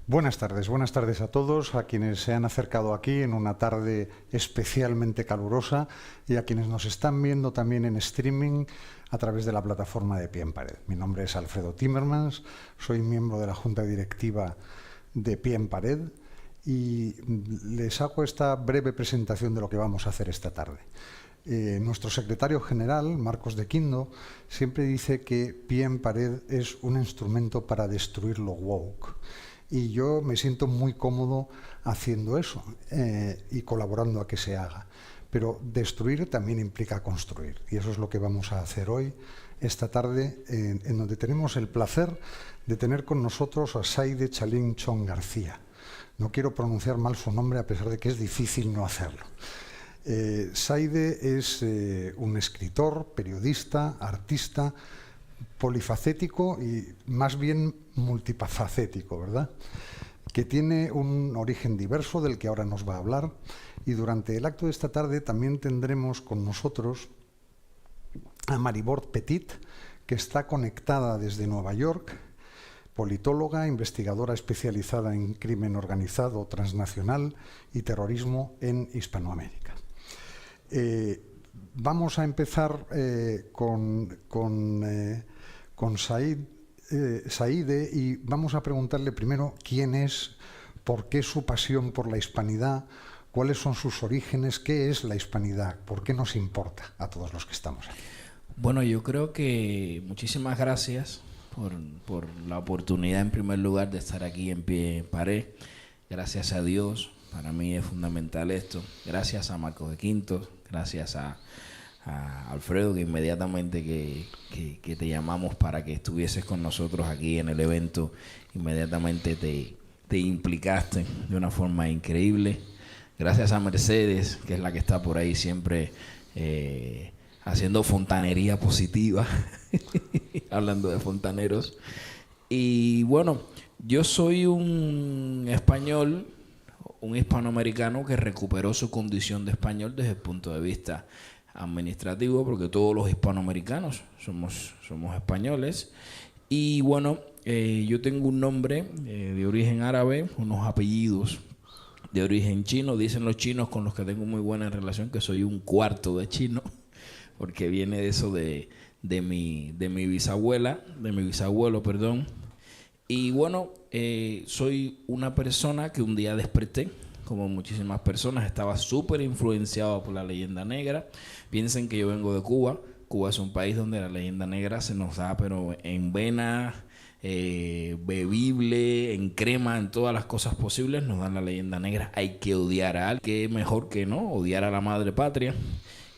Buenas tardes a todos, a quienes se han acercado aquí en una tarde especialmente calurosa y a quienes nos están viendo también en streaming a través de la plataforma de Pie en Pared. Mi nombre es Alfredo Timmermans, soy miembro de la Junta Directiva de Pie en Pared y les hago esta breve presentación de lo que vamos a hacer esta tarde. Nuestro secretario general, Marcos de Quindo, siempre dice que Pie en Pared es un instrumento para destruir lo woke. Y yo me siento muy cómodo haciendo eso y colaborando a que se haga. Pero destruir también implica construir. Y eso es lo que vamos a hacer hoy, esta tarde, en donde tenemos el placer de tener con nosotros a Saide Chalín Chong García. No quiero pronunciar mal su nombre, a pesar de que es difícil no hacerlo. Saide es un escritor, periodista, artista, polifacético y más bien multifacético, ¿verdad? Que tiene un origen diverso del que ahora nos va a hablar, y durante el acto de esta tarde también tendremos con nosotros a Maribor Petit, que está conectada desde Nueva York, politóloga, investigadora especializada en crimen organizado transnacional y terrorismo en Hispanoamérica. Vamos a empezar con Saide y vamos a preguntarle primero quién es, por qué su pasión por la hispanidad, cuáles son sus orígenes, qué es la hispanidad, por qué nos importa a todos los que estamos aquí. Bueno, yo creo que muchísimas gracias por la oportunidad en primer lugar de estar aquí en Pie en Pared. Gracias a Dios, para mí es fundamental esto. Gracias a Marcos de Quinto, gracias a Alfredo, que inmediatamente que te llamamos para que estuvieses con nosotros aquí en el evento, inmediatamente te implicaste de una forma increíble. Gracias a Mercedes, que es la que está por ahí siempre haciendo fontanería positiva, hablando de fontaneros. Y bueno, yo soy un español, un hispanoamericano que recuperó su condición de español desde el punto de vista administrativo, porque todos los hispanoamericanos somos españoles. Y bueno, yo tengo un nombre de origen árabe, unos apellidos de origen chino. Dicen los chinos, con los que tengo muy buena relación, que soy un cuarto de chino, porque viene de eso de mi bisabuelo, perdón. Y bueno, soy una persona que un día desperté, como muchísimas personas, estaba súper influenciado por la leyenda negra. Piensen que yo vengo de Cuba. Cuba es un país donde la leyenda negra se nos da, pero en vena, bebible, en crema, en todas las cosas posibles nos dan la leyenda negra. Hay que odiar a alguien, que mejor que no, odiar a la madre patria.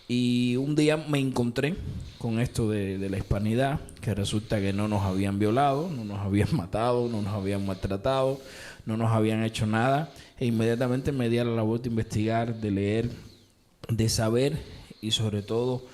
Y un día me encontré con esto de la hispanidad, que resulta que no nos habían violado, no nos habían matado, no nos habían maltratado, no nos habían hecho nada. E inmediatamente me di a la labor de investigar, de leer, de saber y sobre todo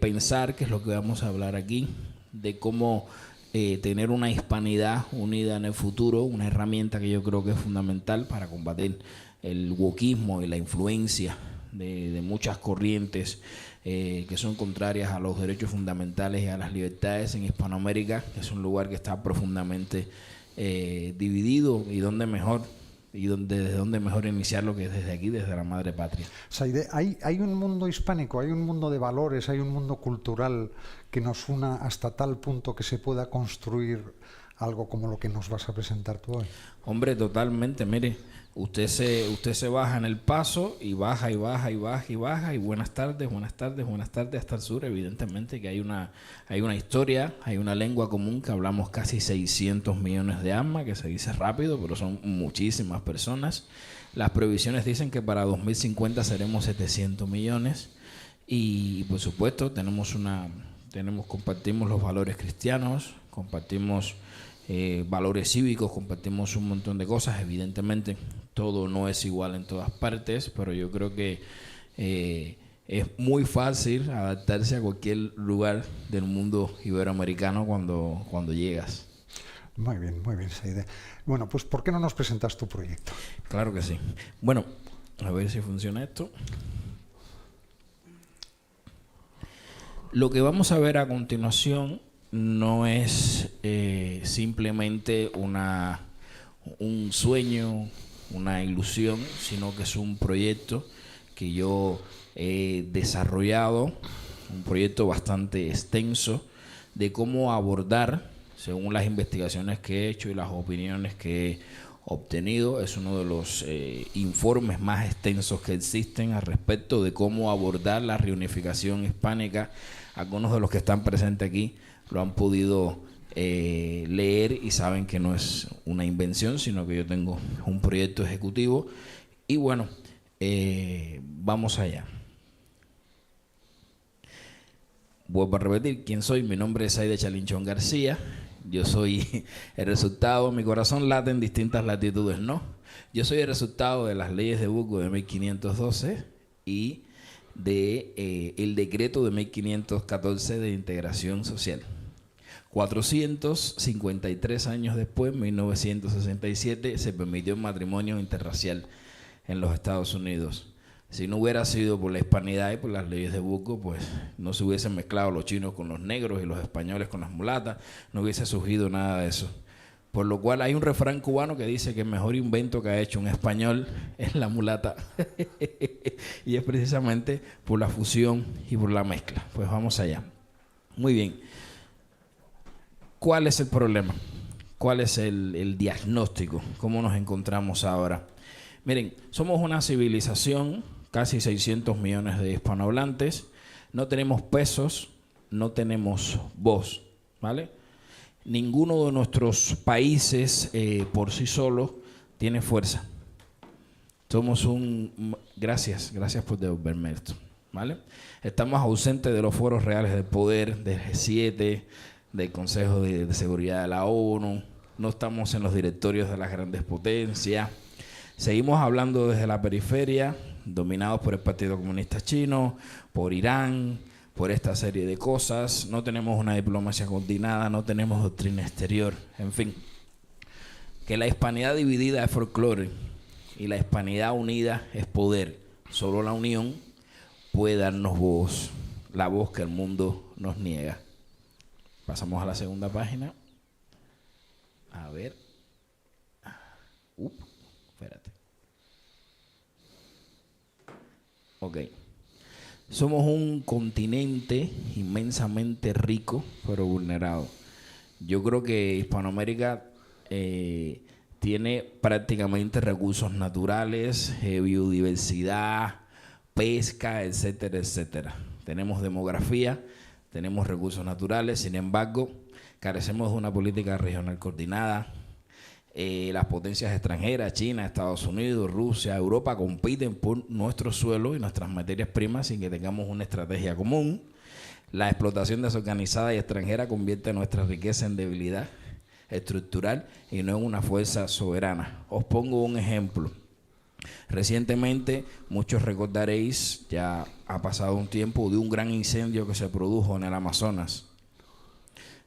pensar, que es lo que vamos a hablar aquí, de cómo tener una hispanidad unida en el futuro, una herramienta que yo creo que es fundamental para combatir el wokismo y la influencia de muchas corrientes que son contrarias a los derechos fundamentales y a las libertades en Hispanoamérica, que es un lugar que está profundamente dividido, y desde dónde mejor iniciarlo que desde aquí, desde la madre patria. Saide, hay un mundo hispánico, hay un mundo de valores, hay un mundo cultural que nos una hasta tal punto que se pueda construir algo como lo que nos vas a presentar tú hoy. Hombre, totalmente. Mire, usted se baja en el Paso y baja y baja y baja y baja, y buenas tardes, hasta el sur. Evidentemente que hay una historia, hay una lengua común, que hablamos casi 600 millones de almas, que se dice rápido, pero son muchísimas personas. Las previsiones dicen que para 2050 seremos 700 millones. Y por supuesto compartimos los valores cristianos, compartimos valores cívicos, compartimos un montón de cosas. Evidentemente todo no es igual en todas partes, pero yo creo que es muy fácil adaptarse a cualquier lugar del mundo iberoamericano cuando llegas. Muy bien, Saide. Bueno, pues ¿por qué no nos presentas tu proyecto? Claro que sí. Bueno, a ver si funciona esto. Lo que vamos a ver a continuación no es simplemente una un sueño, una ilusión, sino que es un proyecto que yo he desarrollado, un proyecto bastante extenso de cómo abordar, según las investigaciones que he hecho y las opiniones que he obtenido. Es uno de los informes más extensos que existen al respecto de cómo abordar la reunificación hispánica. Algunos de los que están presentes aquí lo han podido leer y saben que no es una invención, sino que yo tengo un proyecto ejecutivo. Y bueno, vamos allá. Vuelvo a repetir quién soy. Mi nombre es Saide Chalinchón García. Yo soy el resultado, mi corazón late en distintas latitudes, ¿no? Yo soy el resultado de las leyes de Burgos de 1512 y de el decreto de 1514 de integración social. 453 años después, 1967, se permitió el matrimonio interracial en los Estados Unidos. Si no hubiera sido por la hispanidad y por las leyes de Burgos, pues no se hubiesen mezclado los chinos con los negros y los españoles con las mulatas, no hubiese surgido nada de eso. Por lo cual hay un refrán cubano que dice que el mejor invento que ha hecho un español es la mulata. Y es precisamente por la fusión y por la mezcla. Pues vamos allá. Muy bien. ¿Cuál es el problema? ¿Cuál es el diagnóstico? ¿Cómo nos encontramos ahora? Miren, somos una civilización, casi 600 millones de hispanohablantes, no tenemos pesos, no tenemos voz, ¿vale? Ninguno de nuestros países por sí solo tiene fuerza. Somos Gracias por devolverme esto, ¿vale? Estamos ausentes de los foros reales del poder, del G7, del Consejo de Seguridad de la ONU, no estamos en los directorios de las grandes potencias. Seguimos hablando desde la periferia, dominados por el Partido Comunista Chino, por Irán, por esta serie de cosas. No tenemos una diplomacia coordinada, no tenemos doctrina exterior, en fin. Que la hispanidad dividida es folclore y la hispanidad unida es poder. Solo la unión puede darnos voz, la voz que el mundo nos niega. Pasamos a la segunda página. A ver. Espérate. Ok. Somos un continente inmensamente rico, pero vulnerado. Yo creo que Hispanoamérica tiene prácticamente recursos naturales, biodiversidad, pesca, etcétera, etcétera. Tenemos demografía, tenemos recursos naturales, sin embargo, carecemos de una política regional coordinada. Las potencias extranjeras, China, Estados Unidos, Rusia, Europa, compiten por nuestro suelo y nuestras materias primas sin que tengamos una estrategia común. La explotación desorganizada y extranjera convierte nuestra riqueza en debilidad estructural y no en una fuerza soberana. Os pongo un ejemplo. Recientemente, muchos recordaréis, ya ha pasado un tiempo, de un gran incendio que se produjo en el Amazonas.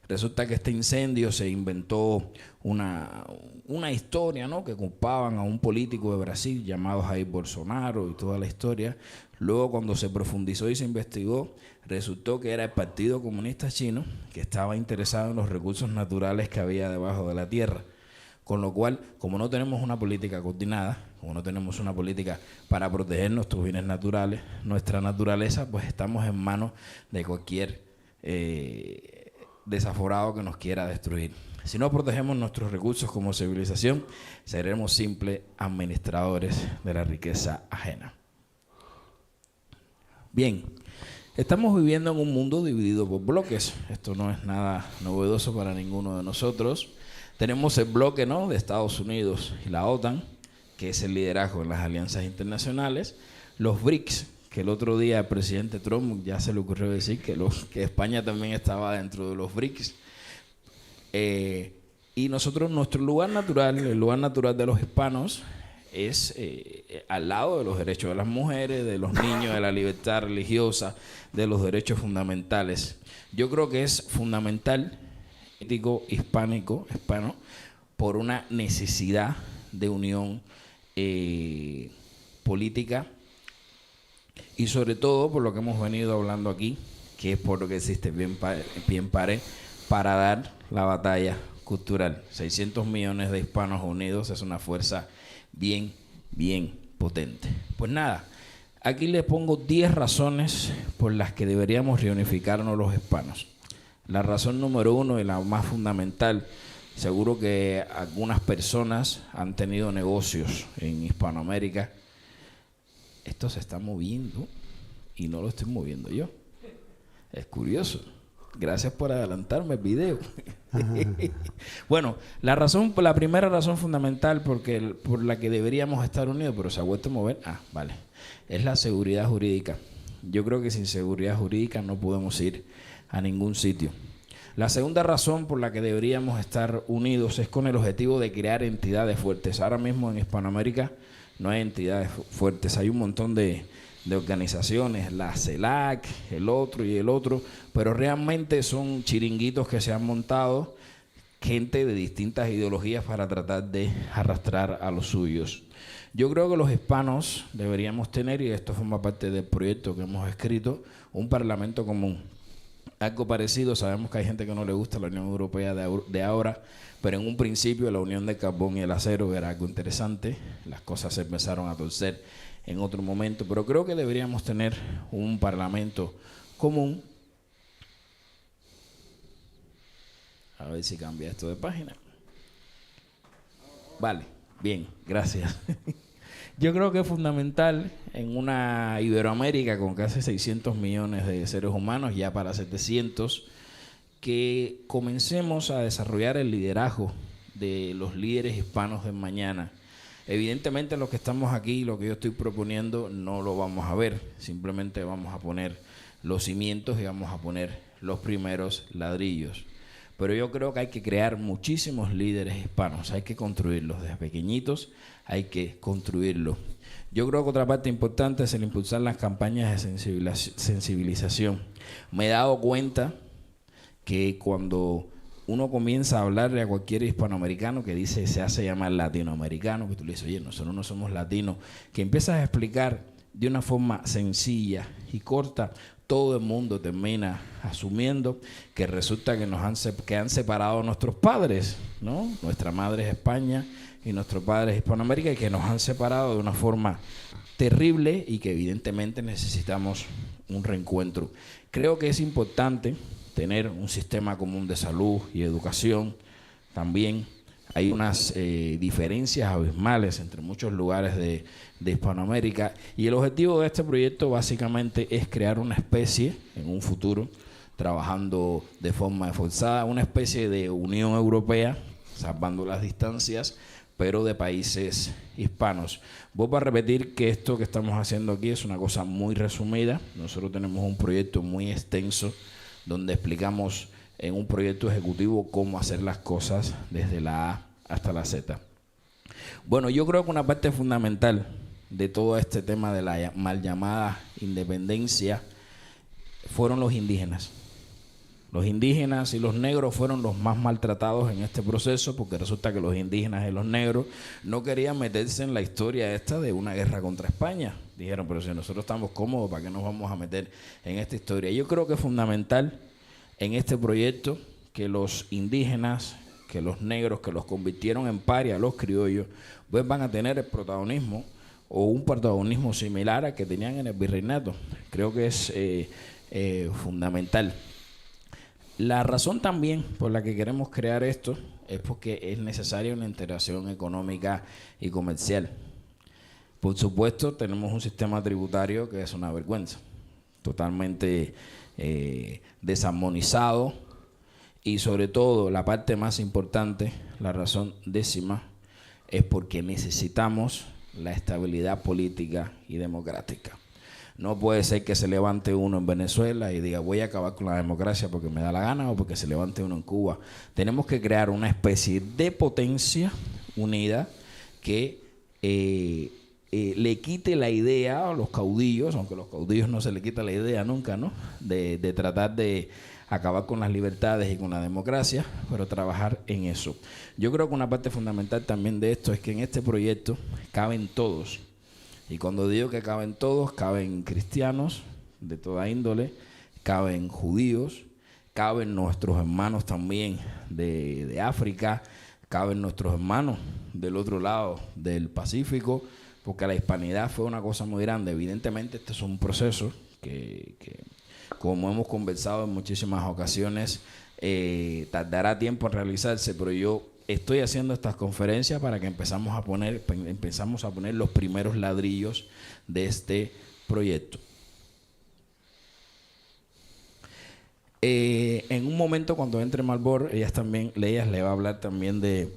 Resulta que este incendio se inventó una historia, ¿no?, que culpaban a un político de Brasil llamado Jair Bolsonaro y toda la historia. Luego, cuando se profundizó y se investigó, resultó que era el Partido Comunista Chino que estaba interesado en los recursos naturales que había debajo de la tierra. Con lo cual, como no tenemos una política coordinada, como no tenemos una política para proteger nuestros bienes naturales, nuestra naturaleza, pues estamos en manos de cualquier desaforado que nos quiera destruir. Si no protegemos nuestros recursos como civilización, seremos simples administradores de la riqueza ajena. Bien, estamos viviendo en un mundo dividido por bloques. Esto no es nada novedoso para ninguno de nosotros. Tenemos el bloque, ¿no?, de Estados Unidos y la OTAN, que es el liderazgo en las alianzas internacionales. Los BRICS, que el otro día el presidente Trump ya se le ocurrió decir que España también estaba dentro de los BRICS. Y nosotros, nuestro lugar natural, el lugar natural de los hispanos, es al lado de los derechos de las mujeres, de los niños, de la libertad religiosa, de los derechos fundamentales. Yo creo que es fundamental, hispano, por una necesidad de unión política y sobre todo por lo que hemos venido hablando aquí, que es por lo que existe Bien Pare, para dar la batalla cultural. 600 millones de hispanos unidos es una fuerza bien potente. Pues nada, aquí les pongo 10 razones por las que deberíamos reunificarnos los hispanos. La razón número 1 y la más fundamental, seguro que algunas personas han tenido negocios en Hispanoamérica. Esto se está moviendo y no lo estoy moviendo yo. Es curioso. Gracias por adelantarme el video. Bueno, la primera razón fundamental por la que deberíamos estar unidos, pero se ha vuelto a mover, vale, es la seguridad jurídica. Yo creo que sin seguridad jurídica no podemos ir a ningún sitio. La segunda razón por la que deberíamos estar unidos es con el objetivo de crear entidades fuertes. Ahora mismo en Hispanoamérica no hay entidades fuertes, hay un montón de organizaciones, la CELAC, el otro, pero realmente son chiringuitos que se han montado gente de distintas ideologías para tratar de arrastrar a los suyos. Yo creo que los hispanos deberíamos tener, y esto forma parte del proyecto que hemos escrito, un parlamento común. Algo parecido, sabemos que hay gente que no le gusta la Unión Europea de ahora, pero en un principio la unión del carbón y el acero era algo interesante, las cosas se empezaron a torcer en otro momento, pero creo que deberíamos tener un parlamento común. A ver si cambia esto de página. Vale, bien, gracias. Yo creo que es fundamental en una Iberoamérica con casi 600 millones de seres humanos, ya para 700, que comencemos a desarrollar el liderazgo de los líderes hispanos de mañana. Evidentemente los que estamos aquí, lo que yo estoy proponiendo, no lo vamos a ver. Simplemente vamos a poner los cimientos y vamos a poner los primeros ladrillos. Pero yo creo que hay que crear muchísimos líderes hispanos. Hay que construirlos desde pequeñitos, hay que construirlos. Yo creo que otra parte importante es el impulsar las campañas de sensibilización. Me he dado cuenta que cuando uno comienza a hablarle a cualquier hispanoamericano que dice se hace llamar latinoamericano, que tú le dices, oye, nosotros no somos latinos, que empiezas a explicar de una forma sencilla y corta, todo el mundo termina asumiendo que resulta que han separado a nuestros padres, ¿no? Nuestra madre es España y nuestro padre es Hispanoamérica, y que nos han separado de una forma terrible y que evidentemente necesitamos un reencuentro. Creo que es importante tener un sistema común de salud y educación. También hay unas diferencias abismales entre muchos lugares de Hispanoamérica, y el objetivo de este proyecto básicamente es crear una especie en un futuro, trabajando de forma esforzada, una especie de Unión Europea, salvando las distancias, pero de países hispanos. Vuelvo a repetir que esto que estamos haciendo aquí es una cosa muy resumida. Nosotros tenemos un proyecto muy extenso donde explicamos en un proyecto ejecutivo cómo hacer las cosas desde la A hasta la Z. Bueno, yo creo que una parte fundamental de todo este tema de la mal llamada independencia fueron los indígenas. Los indígenas y los negros fueron los más maltratados en este proceso, porque resulta que los indígenas y los negros no querían meterse en la historia esta de una guerra contra España. Dijeron, pero si nosotros estamos cómodos, ¿para qué nos vamos a meter en esta historia? Yo creo que es fundamental en este proyecto que los indígenas, que los negros, que los convirtieron en paria, los criollos, pues van a tener el protagonismo o un protagonismo similar al que tenían en el virreinato. Creo que es fundamental. La razón también por la que queremos crear esto es porque es necesaria una integración económica y comercial. Por supuesto, tenemos un sistema tributario que es una vergüenza, totalmente desarmonizado, y sobre todo, la parte más importante, la razón décima, es porque necesitamos la estabilidad política y democrática. No puede ser que se levante uno en Venezuela y diga voy a acabar con la democracia porque me da la gana, o porque se levante uno en Cuba. Tenemos que crear una especie de potencia unida que le quite la idea a los caudillos, aunque a los caudillos no se le quita la idea nunca, ¿no? De tratar de acabar con las libertades y con la democracia, pero trabajar en eso. Yo creo que una parte fundamental también de esto es que en este proyecto caben todos. Y cuando digo que caben todos, caben cristianos de toda índole, caben judíos, caben nuestros hermanos también de África, caben nuestros hermanos del otro lado del Pacífico, porque la hispanidad fue una cosa muy grande. Evidentemente este es un proceso que como hemos conversado en muchísimas ocasiones, tardará tiempo en realizarse, pero yo estoy haciendo estas conferencias para que empezamos a poner los primeros ladrillos de este proyecto. En un momento, cuando entre Malbor, ellas le va a hablar también de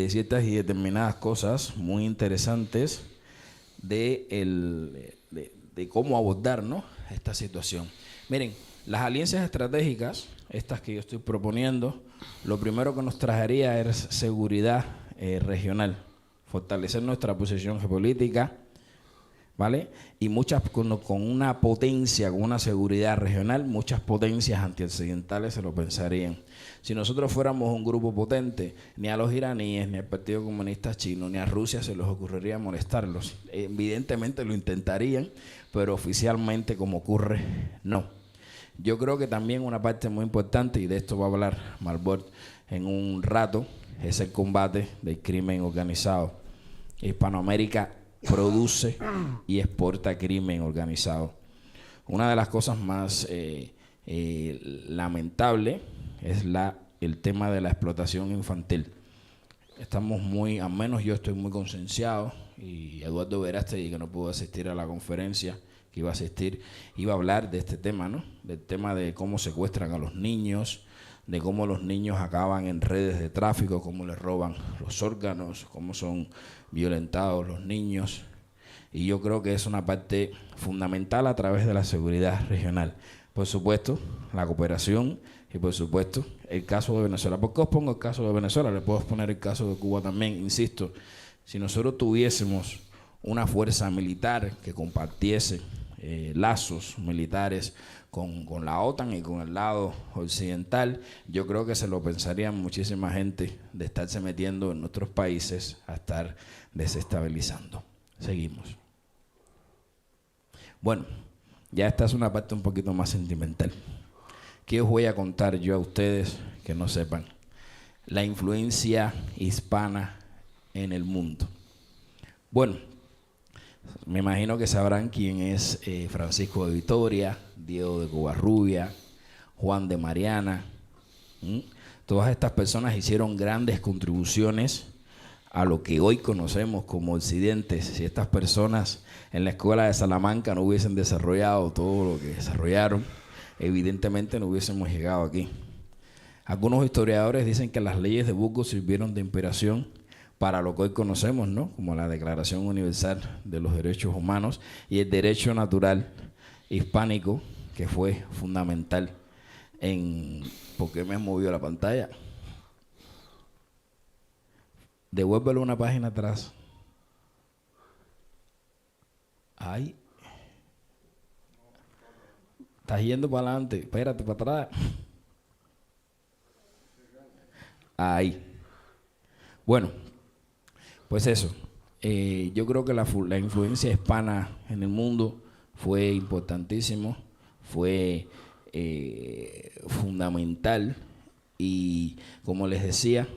ciertas y determinadas cosas muy interesantes de cómo abordar, ¿no?, esta situación. Miren, las alianzas estratégicas, estas que yo estoy proponiendo, lo primero que nos traería es seguridad regional, fortalecer nuestra posición geopolítica, ¿vale? Y con una potencia, con una seguridad regional, muchas potencias antioccidentales se lo pensarían. Si nosotros fuéramos un grupo potente, ni a los iraníes, ni al Partido Comunista Chino, ni a Rusia se les ocurriría molestarlos. Evidentemente lo intentarían, pero oficialmente, como ocurre, no. Yo creo que también una parte muy importante, y de esto va a hablar Malbor en un rato, es el combate del crimen organizado. Hispanoamérica produce y exporta crimen organizado. Una de las cosas más lamentables es el tema de la explotación infantil. Estamos al menos yo estoy muy concienciado, y Eduardo Verástegui, que no pudo asistir a la conferencia que iba a asistir, iba a hablar de este tema, ¿no? Del tema de cómo secuestran a los niños, de cómo los niños acaban en redes de tráfico, cómo les roban los órganos, cómo son violentados los niños. Y yo creo que es una parte fundamental a través de la seguridad regional. Por supuesto, la cooperación y por supuesto el caso de Venezuela. ¿Por qué os pongo el caso de Venezuela? Le puedo poner el caso de Cuba también. Insisto, si nosotros tuviésemos una fuerza militar que compartiese lazos militares con la OTAN y con el lado occidental, yo creo que se lo pensaría muchísima gente de estarse metiendo en nuestros países a estar desestabilizando. Seguimos. Bueno, ya esta es una parte un poquito más sentimental. ¿Qué os voy a contar yo a ustedes que no sepan? La influencia hispana en el mundo. Bueno, me imagino que sabrán quién es Francisco de Vitoria, Diego de Covarrubia, Juan de Mariana. Todas estas personas hicieron grandes contribuciones a lo que hoy conocemos como Occidente. Si estas personas en la escuela de Salamanca no hubiesen desarrollado todo lo que desarrollaron, evidentemente no hubiésemos llegado aquí. Algunos historiadores dicen que las leyes de Burgos sirvieron de inspiración para lo que hoy conocemos, ¿no?, como la Declaración Universal de los Derechos Humanos y el derecho natural hispánico, que fue fundamental en... ¿Por qué me has movido la pantalla? Devuélvelo una página atrás. Ay. Estás yendo para adelante. Espérate, para atrás. Ahí. Bueno, pues eso. Yo creo que la influencia hispana en el mundo fue importantísimo, fue fundamental, y como les decía,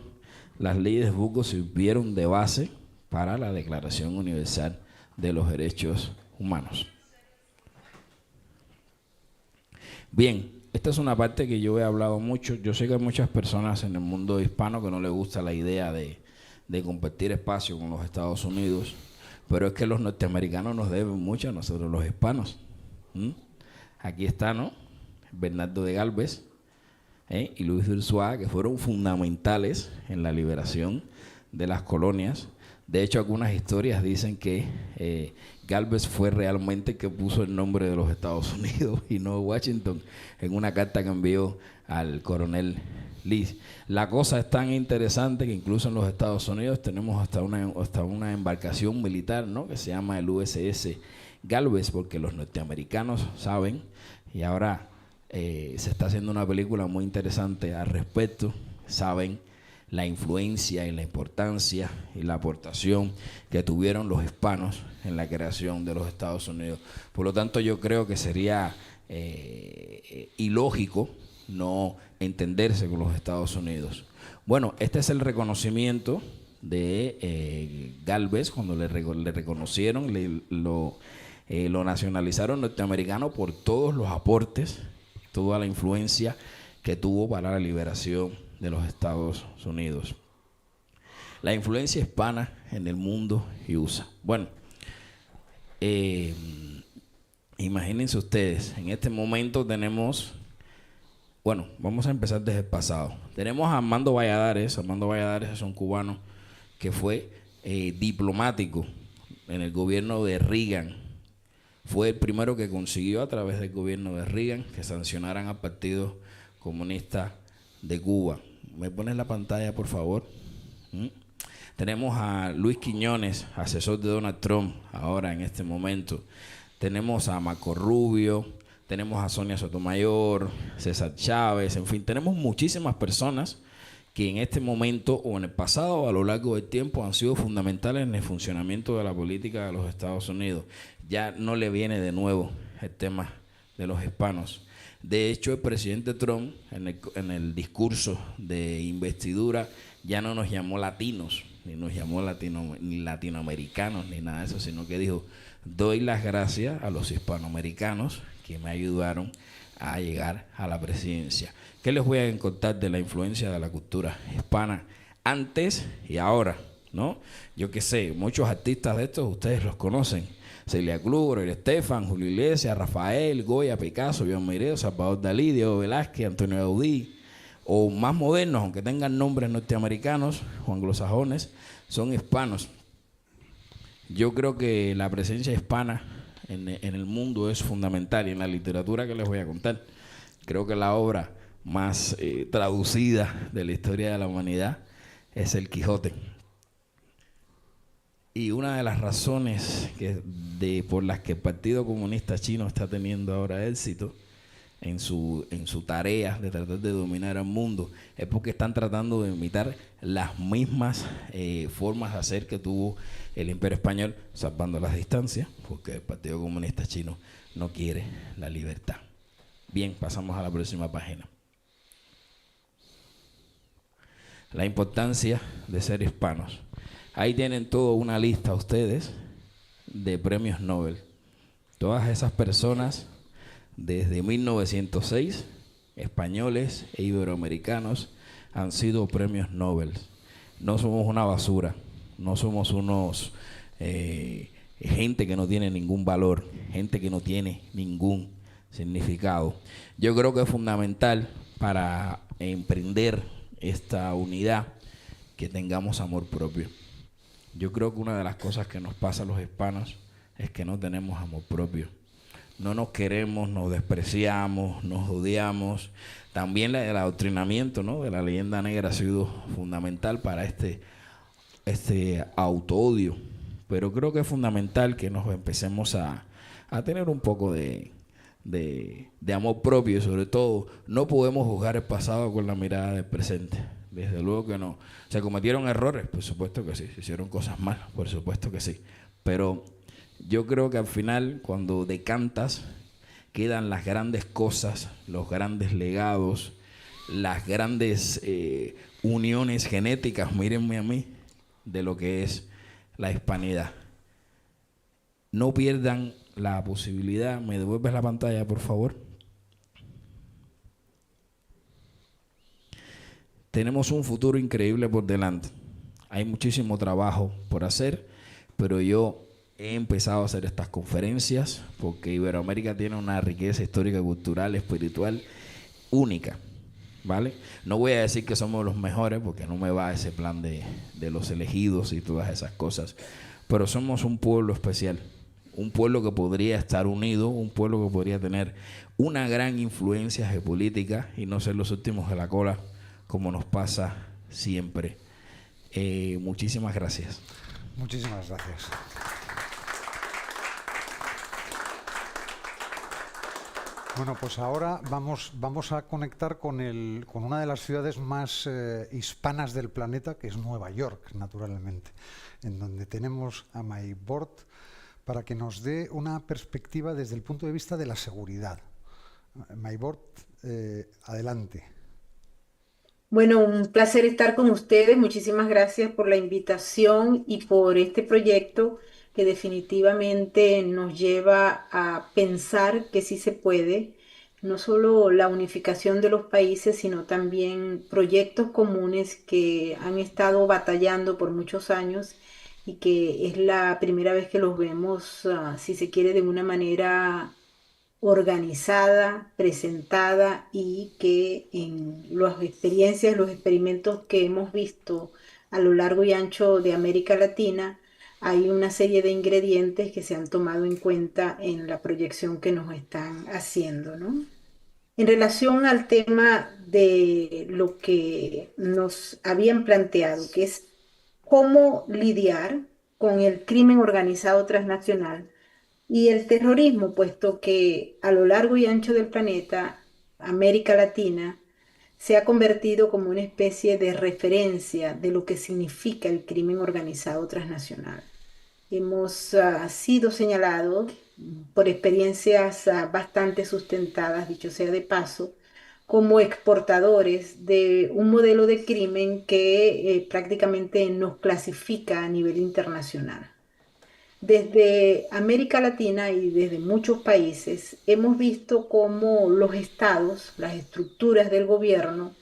las leyes de Burgos sirvieron de base para la Declaración Universal de los Derechos Humanos. Bien, esta es una parte que yo he hablado mucho. Yo sé que hay muchas personas en el mundo hispano que no les gusta la idea de compartir espacio con los Estados Unidos, pero es que los norteamericanos nos deben mucho a nosotros los hispanos. Aquí está, ¿no?, Bernardo de Galvez y Luis Urzúa, que fueron fundamentales en la liberación de las colonias. De hecho, algunas historias dicen que Galvez fue realmente el que puso el nombre de los Estados Unidos y no Washington en una carta que envió al coronel Lee. La cosa es tan interesante que incluso en los Estados Unidos tenemos hasta una embarcación militar, ¿no?, que se llama el USS Galvez, porque los norteamericanos saben, y ahora se está haciendo una película muy interesante al respecto, saben la influencia y la importancia y la aportación que tuvieron los hispanos en la creación de los Estados Unidos. Por lo tanto, yo creo que sería ilógico no entenderse con los Estados Unidos. Bueno, este es el reconocimiento de Gálvez cuando le reconocieron, lo nacionalizaron norteamericano por todos los aportes, toda la influencia que tuvo para la liberación de los Estados Unidos. La influencia hispana en el mundo y USA. Bueno, imagínense ustedes, en este momento tenemos, bueno, vamos a empezar desde el pasado. Tenemos a Armando Valladares. Armando Valladares es un cubano que fue diplomático en el gobierno de Reagan. Fue el primero que consiguió a través del gobierno de Reagan que sancionaran al Partido Comunista de Cuba. ¿Me pones la pantalla, por favor? Tenemos a Luis Quiñones, asesor de Donald Trump, ahora en este momento. Tenemos a Marco Rubio, tenemos a Sonia Sotomayor, César Chávez, en fin, tenemos muchísimas personas que en este momento o en el pasado o a lo largo del tiempo han sido fundamentales en el funcionamiento de la política de los Estados Unidos. Ya no le viene de nuevo el tema de los hispanos. De hecho, el presidente Trump en el discurso de investidura ya no nos llamó latinos, ni nos llamó ni latinoamericanos, ni nada de eso, sino que dijo: doy las gracias a los hispanoamericanos que me ayudaron a llegar a la presidencia. ¿Qué les voy a contar de la influencia de la cultura hispana antes y ahora? ¿No? Yo qué sé, muchos artistas de estos ustedes los conocen: Celia Cruz, Gloria Estefan, Julio Iglesias, Rafael, Goya, Picasso, Joan Miró, Salvador Dalí, Diego Velázquez, Antonio Gaudí, o más modernos, aunque tengan nombres norteamericanos o anglosajones, son hispanos. Yo creo que la presencia hispana en el mundo es fundamental, y en la literatura que les voy a contar, creo que la obra más traducida de la historia de la humanidad es El Quijote. Y una de las razones por las que el Partido Comunista Chino está teniendo ahora éxito en su tarea de tratar de dominar al mundo es porque están tratando de imitar las mismas formas de hacer que tuvo el Imperio Español, salvando las distancias, porque el Partido Comunista Chino no quiere la libertad. Bien, pasamos a la próxima página. La importancia de ser hispanos. Ahí tienen toda una lista ustedes de premios Nobel. Todas esas personas desde 1906, españoles e iberoamericanos, han sido premios Nobel. No somos una basura, no somos unos gente que no tiene ningún valor, gente que no tiene ningún significado. Yo creo que es fundamental para emprender esta unidad que tengamos amor propio. Yo creo que una de las cosas que nos pasa a los hispanos es que no tenemos amor propio. No nos queremos, nos despreciamos, nos odiamos. También el adoctrinamiento, ¿no?, de la leyenda negra ha sido fundamental para este autoodio. Pero creo que es fundamental que nos empecemos a tener un poco de amor propio, y sobre todo no podemos juzgar el pasado con la mirada del presente. Desde luego que no. ¿Se cometieron errores? Por supuesto que sí. ¿Se hicieron cosas malas? Por supuesto que sí. Pero yo creo que al final, cuando decantas, quedan las grandes cosas, los grandes legados, las grandes uniones genéticas, mírenme a mí, de lo que es la hispanidad. No pierdan la posibilidad. ¿Me devuelves la pantalla, por favor? Tenemos un futuro increíble por delante. Hay muchísimo trabajo por hacer, pero yo he empezado a hacer estas conferencias porque Iberoamérica tiene una riqueza histórica, cultural, espiritual única, ¿vale? No voy a decir que somos los mejores porque no me va ese plan de los elegidos y todas esas cosas, pero somos un pueblo especial, un pueblo que podría estar unido, un pueblo que podría tener una gran influencia geopolítica y no ser los últimos de la cola, como nos pasa siempre. Muchísimas gracias. Muchísimas gracias. Bueno, pues ahora vamos a conectar con una de las ciudades más hispanas del planeta, que es Nueva York, naturalmente, en donde tenemos a Maybord para que nos dé una perspectiva desde el punto de vista de la seguridad. Maybord Adelante. Bueno, un placer estar con ustedes. Muchísimas gracias por la invitación y por este proyecto que definitivamente nos lleva a pensar que sí se puede, no solo la unificación de los países, sino también proyectos comunes que han estado batallando por muchos años y que es la primera vez que los vemos, si se quiere, de una manera organizada, presentada y que en las experiencias, los experimentos que hemos visto a lo largo y ancho de América Latina, hay una serie de ingredientes que se han tomado en cuenta en la proyección que nos están haciendo, ¿no? En relación al tema de lo que nos habían planteado, que es cómo lidiar con el crimen organizado transnacional, y el terrorismo, puesto que a lo largo y ancho del planeta, América Latina se ha convertido como una especie de referencia de lo que significa el crimen organizado transnacional. Hemos sido señalados por experiencias bastante sustentadas, dicho sea de paso, como exportadores de un modelo de crimen que prácticamente nos clasifica a nivel internacional. Desde América Latina y desde muchos países hemos visto cómo los estados, las estructuras del gobierno,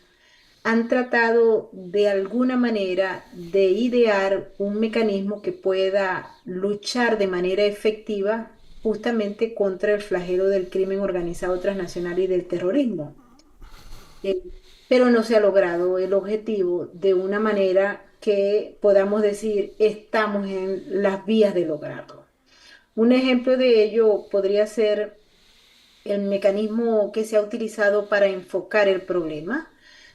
han tratado de alguna manera de idear un mecanismo que pueda luchar de manera efectiva justamente contra el flagelo del crimen organizado transnacional y del terrorismo. Eh, pero no se ha logrado el objetivo de una manera que podamos decir estamos en las vías de lograrlo. Un ejemplo de ello podría ser el mecanismo que se ha utilizado para enfocar el problema.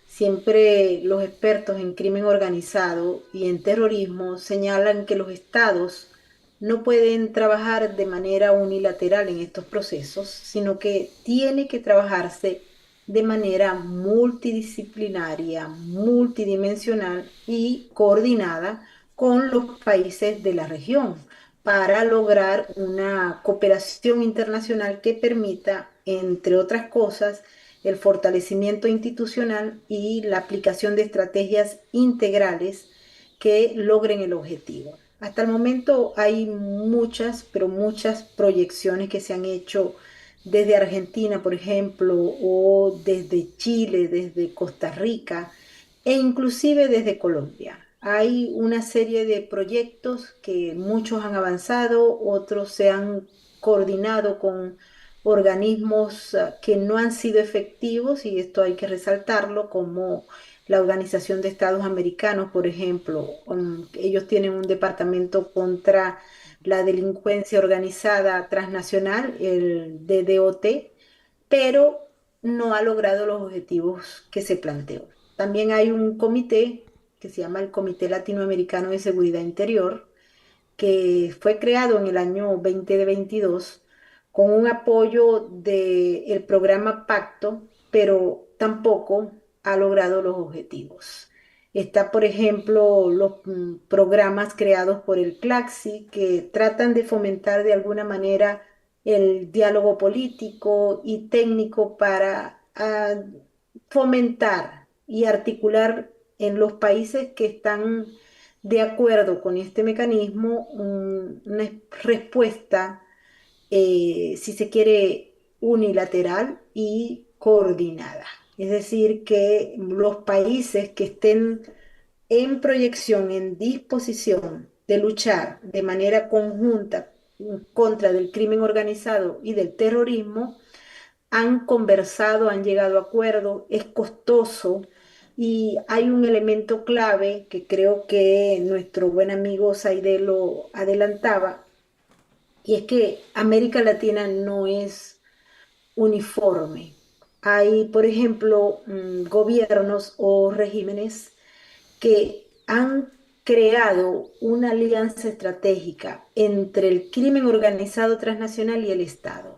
Siempre los expertos en crimen organizado y en terrorismo señalan que los estados no pueden trabajar de manera unilateral en estos procesos, sino que tiene que trabajarse de manera multidisciplinaria, multidimensional y coordinada con los países de la región para lograr una cooperación internacional que permita, entre otras cosas, el fortalecimiento institucional y la aplicación de estrategias integrales que logren el objetivo. Hasta el momento hay muchas, pero muchas proyecciones que se han hecho desde Argentina, por ejemplo, o desde Chile, desde Costa Rica e inclusive desde Colombia. Hay una serie de proyectos que muchos han avanzado, otros se han coordinado con organismos que no han sido efectivos, y esto hay que resaltarlo, como la Organización de Estados Americanos, por ejemplo. Ellos tienen un departamento contra la delincuencia organizada transnacional, el DDoT, pero no ha logrado los objetivos que se planteó. También hay un comité que se llama el Comité Latinoamericano de Seguridad Interior, que fue creado en el año 2022 con un apoyo del programa Pacto, pero tampoco ha logrado los objetivos. Está, por ejemplo, los programas creados por el CLACSI que tratan de fomentar de alguna manera el diálogo político y técnico para fomentar y articular en los países que están de acuerdo con este mecanismo una respuesta, si se quiere, unilateral y coordinada. Es decir, que los países que estén en proyección, en disposición de luchar de manera conjunta contra del crimen organizado y del terrorismo, han conversado, han llegado a acuerdos, es costoso y hay un elemento clave que creo que nuestro buen amigo Saide lo adelantaba, y es que América Latina no es uniforme. Hay, por ejemplo, gobiernos o regímenes que han creado una alianza estratégica entre el crimen organizado transnacional y el Estado,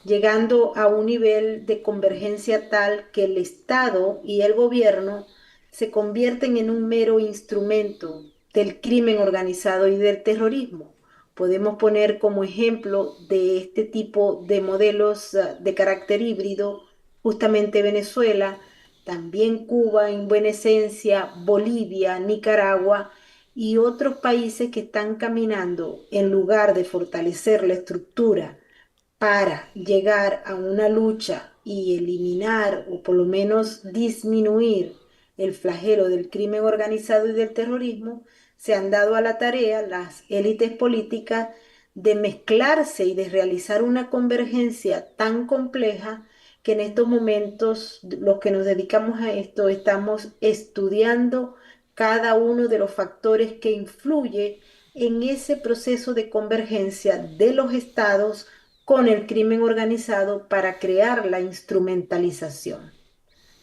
llegando a un nivel de convergencia tal que el Estado y el gobierno se convierten en un mero instrumento del crimen organizado y del terrorismo. Podemos poner como ejemplo de este tipo de modelos de carácter híbrido justamente Venezuela, también Cuba en buena esencia, Bolivia, Nicaragua y otros países que están caminando en lugar de fortalecer la estructura para llegar a una lucha y eliminar o por lo menos disminuir el flagelo del crimen organizado y del terrorismo, se han dado a la tarea las élites políticas de mezclarse y de realizar una convergencia tan compleja que en estos momentos los que nos dedicamos a esto estamos estudiando cada uno de los factores que influye en ese proceso de convergencia de los estados con el crimen organizado para crear la instrumentalización.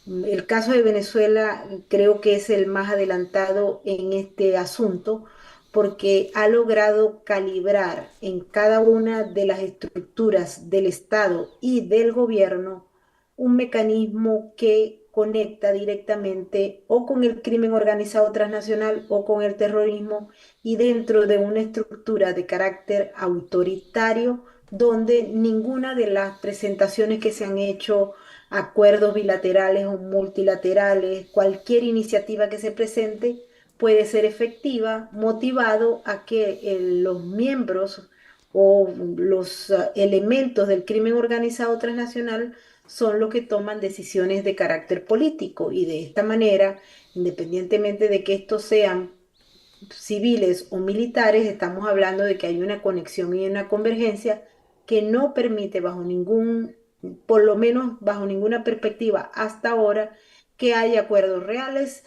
El caso de Venezuela creo que es el más adelantado en este asunto porque ha logrado calibrar en cada una de las estructuras del Estado y del gobierno un mecanismo que conecta directamente o con el crimen organizado transnacional o con el terrorismo y dentro de una estructura de carácter autoritario donde ninguna de las presentaciones que se han hecho, acuerdos bilaterales o multilaterales, cualquier iniciativa que se presente puede ser efectiva, motivado a que los miembros o los elementos del crimen organizado transnacional son los que toman decisiones de carácter político y de esta manera, independientemente de que estos sean civiles o militares, estamos hablando de que hay una conexión y una convergencia que no permite bajo ningún, por lo menos bajo ninguna perspectiva hasta ahora, que haya acuerdos reales.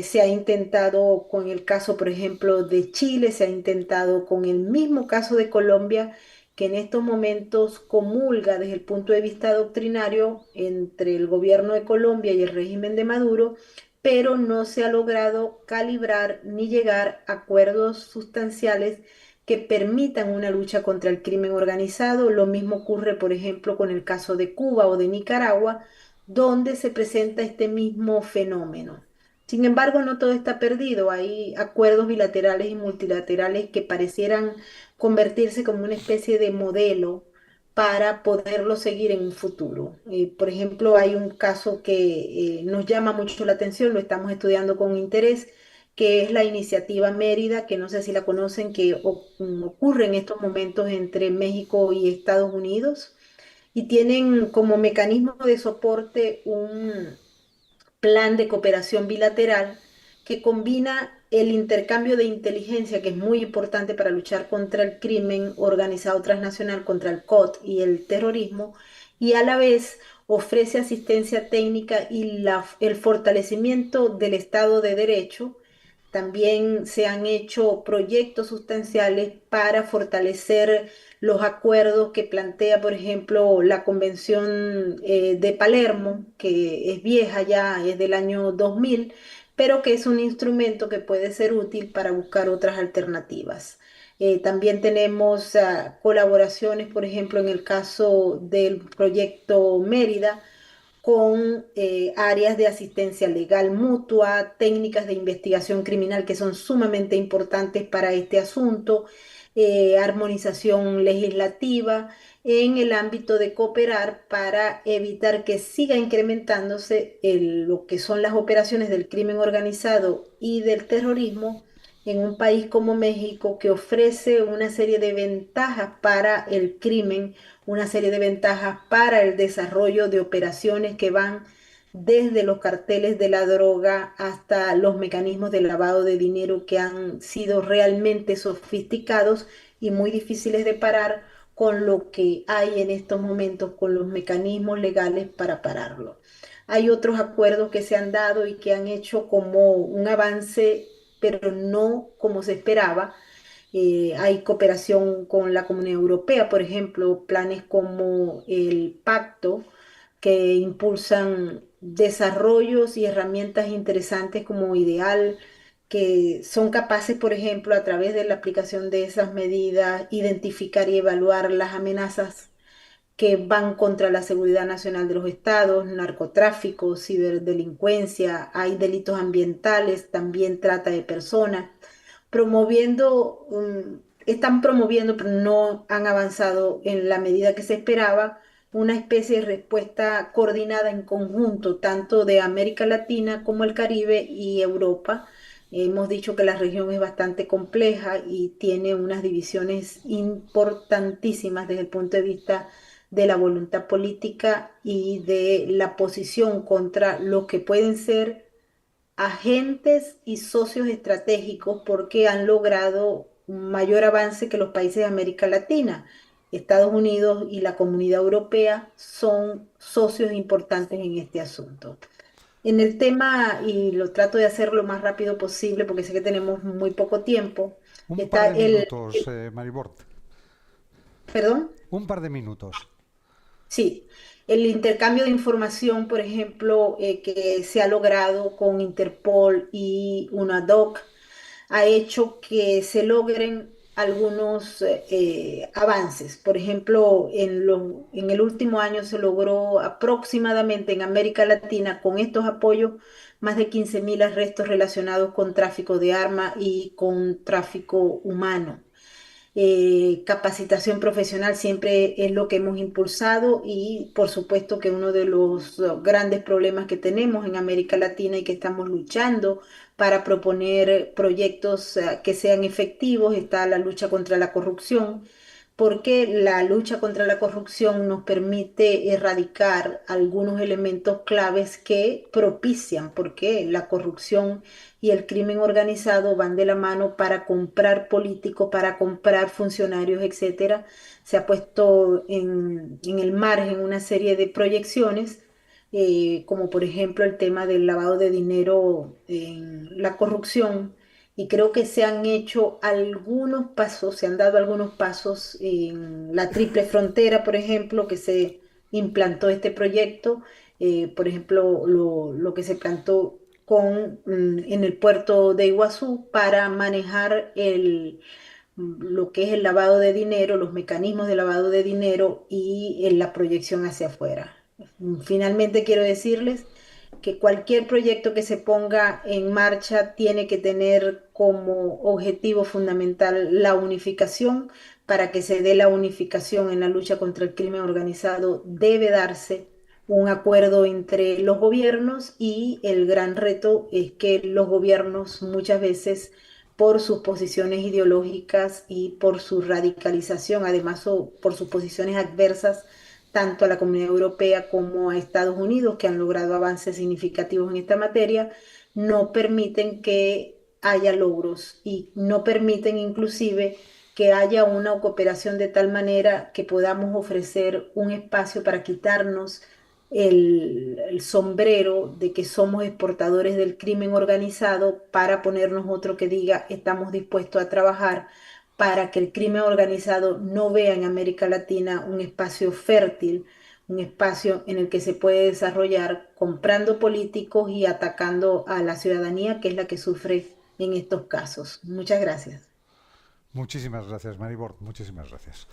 Se ha intentado con el caso, por ejemplo, de Chile, se ha intentado con el mismo caso de Colombia, que en estos momentos comulga desde el punto de vista doctrinario entre el gobierno de Colombia y el régimen de Maduro, pero no se ha logrado calibrar ni llegar a acuerdos sustanciales que permitan una lucha contra el crimen organizado. Lo mismo ocurre, por ejemplo, con el caso de Cuba o de Nicaragua, donde se presenta este mismo fenómeno. Sin embargo, no todo está perdido. Hay acuerdos bilaterales y multilaterales que parecieran convertirse como una especie de modelo para poderlo seguir en un futuro. Por ejemplo, hay un caso que nos llama mucho la atención, lo estamos estudiando con interés, que es la iniciativa Mérida, que no sé si la conocen, que ocurre en estos momentos entre México y Estados Unidos, y tienen como mecanismo de soporte un plan de cooperación bilateral que combina el intercambio de inteligencia, que es muy importante para luchar contra el crimen organizado transnacional, contra el COT y el terrorismo, y a la vez ofrece asistencia técnica y el fortalecimiento del Estado de Derecho. También se han hecho proyectos sustanciales para fortalecer los acuerdos que plantea, por ejemplo, la Convención de Palermo, que es vieja ya, es del año 2000, pero que es un instrumento que puede ser útil para buscar otras alternativas. También tenemos colaboraciones, por ejemplo, en el caso del proyecto Mérida, con áreas de asistencia legal mutua, técnicas de investigación criminal que son sumamente importantes para este asunto, armonización legislativa en el ámbito de cooperar para evitar que siga incrementándose lo que son las operaciones del crimen organizado y del terrorismo en un país como México que ofrece una serie de ventajas para el crimen, una serie de ventajas para el desarrollo de operaciones que van desde los carteles de la droga hasta los mecanismos de lavado de dinero que han sido realmente sofisticados y muy difíciles de parar con lo que hay en estos momentos, con los mecanismos legales para pararlo. Hay otros acuerdos que se han dado y que han hecho como un avance, pero no como se esperaba. Hay cooperación con la Comunidad Europea, por ejemplo, planes como el Pacto, que impulsan desarrollos y herramientas interesantes como Ideal, que son capaces, por ejemplo, a través de la aplicación de esas medidas, identificar y evaluar las amenazas que van contra la seguridad nacional de los estados, narcotráfico, ciberdelincuencia, hay delitos ambientales, también trata de personas promoviendo, están promoviendo, pero no han avanzado en la medida que se esperaba, una especie de respuesta coordinada en conjunto, tanto de América Latina como el Caribe y Europa. Hemos dicho que la región es bastante compleja y tiene unas divisiones importantísimas desde el punto de vista de la voluntad política y de la posición contra lo que pueden ser agentes y socios estratégicos porque han logrado un mayor avance que los países de América Latina. Estados Unidos y la Comunidad Europea son socios importantes en este asunto. En el tema, y lo trato de hacer lo más rápido posible porque sé que tenemos muy poco tiempo, Un par está de minutos, Maribort. ¿Perdón? Un par de minutos. Sí, el intercambio de información, por ejemplo, que se ha logrado con Interpol y UNADOC, ha hecho que se logren algunos avances. Por ejemplo, en el último año se logró aproximadamente en América Latina, con estos apoyos, más de 15.000 arrestos relacionados con tráfico de armas y con tráfico humano. Capacitación profesional siempre es lo que hemos impulsado y por supuesto que uno de los grandes problemas que tenemos en América Latina y que estamos luchando para proponer proyectos que sean efectivos está la lucha contra la corrupción, porque la lucha contra la corrupción nos permite erradicar algunos elementos claves que propician, porque la corrupción y el crimen organizado van de la mano para comprar políticos, para comprar funcionarios, etcétera. Se ha puesto en el margen una serie de proyecciones, como por ejemplo el tema del lavado de dinero en la corrupción. Y creo que se han hecho algunos pasos, se han dado algunos pasos en la Triple Frontera, por ejemplo, que se implantó este proyecto. Por ejemplo, lo que se plantó en el puerto de Iguazú para manejar lo que es el lavado de dinero, los mecanismos de lavado de dinero y la proyección hacia afuera. Finalmente quiero decirles que cualquier proyecto que se ponga en marcha tiene que tener como objetivo fundamental la unificación. Para que se dé la unificación en la lucha contra el crimen organizado, debe darse un acuerdo entre los gobiernos y el gran reto es que los gobiernos muchas veces por sus posiciones ideológicas y por su radicalización, además o por sus posiciones adversas tanto a la Comunidad Europea como a Estados Unidos, que han logrado avances significativos en esta materia, no permiten que haya logros y no permiten inclusive que haya una cooperación de tal manera que podamos ofrecer un espacio para quitarnos el sombrero de que somos exportadores del crimen organizado para ponernos otro que diga estamos dispuestos a trabajar para que el crimen organizado no vea en América Latina un espacio fértil, un espacio en el que se puede desarrollar comprando políticos y atacando a la ciudadanía, que es la que sufre en estos casos. Muchas gracias. Muchísimas gracias, Maribort. Muchísimas gracias.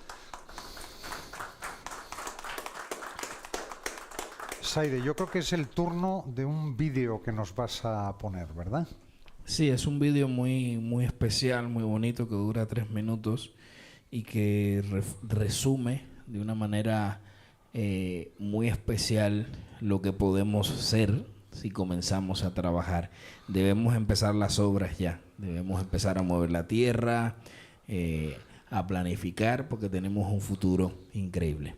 Saide, yo creo que es el turno de un vídeo que nos vas a poner, ¿verdad? Sí, es un vídeo muy especial, muy bonito, que dura 3 minutos y que resume de una manera muy especial lo que podemos ser si comenzamos a trabajar. Debemos empezar las obras ya, debemos empezar a mover la tierra, a planificar, porque tenemos un futuro increíble.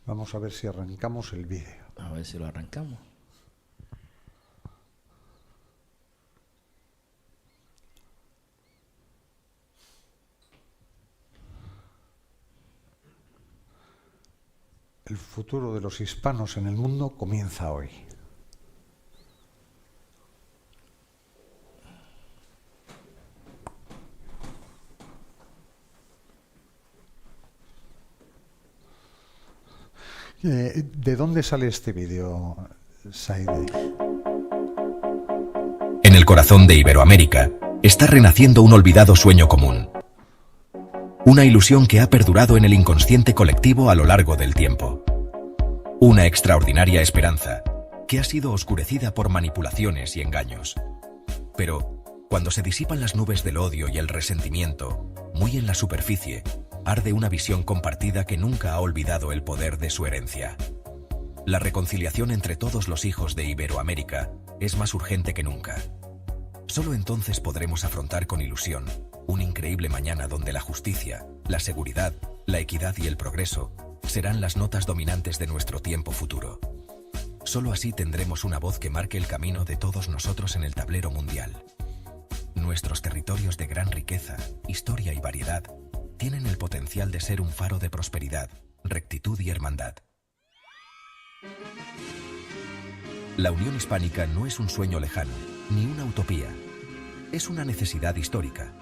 Vamos a ver si arrancamos el vídeo. A ver si lo arrancamos. El futuro de los hispanos en el mundo comienza hoy. ¿De dónde sale este vídeo, Saide? En el corazón de Iberoamérica está renaciendo un olvidado sueño común. Una ilusión que ha perdurado en el inconsciente colectivo a lo largo del tiempo. Una extraordinaria esperanza que ha sido oscurecida por manipulaciones y engaños. Pero, cuando se disipan las nubes del odio y el resentimiento, muy en la superficie, arde una visión compartida que nunca ha olvidado el poder de su herencia. La reconciliación entre todos los hijos de Iberoamérica es más urgente que nunca. Solo entonces podremos afrontar con ilusión un increíble mañana donde la justicia, la seguridad, la equidad y el progreso serán las notas dominantes de nuestro tiempo futuro. Solo así tendremos una voz que marque el camino de todos nosotros en el tablero mundial. Nuestros territorios de gran riqueza, historia y variedad tienen el potencial de ser un faro de prosperidad, rectitud y hermandad. La Unión Hispánica no es un sueño lejano, ni una utopía. Es una necesidad histórica.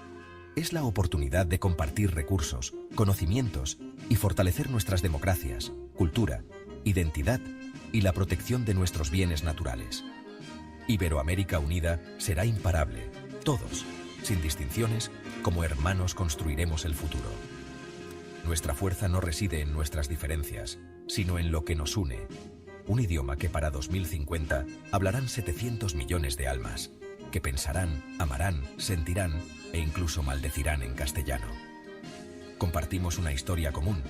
Es la oportunidad de compartir recursos, conocimientos y fortalecer nuestras democracias, cultura, identidad y la protección de nuestros bienes naturales. Iberoamérica unida será imparable. Todos, sin distinciones, como hermanos construiremos el futuro. Nuestra fuerza no reside en nuestras diferencias, sino en lo que nos une. Un idioma que para 2050 hablarán 700 millones de almas, que pensarán, amarán, sentirán e incluso maldecirán en castellano. Compartimos una historia común,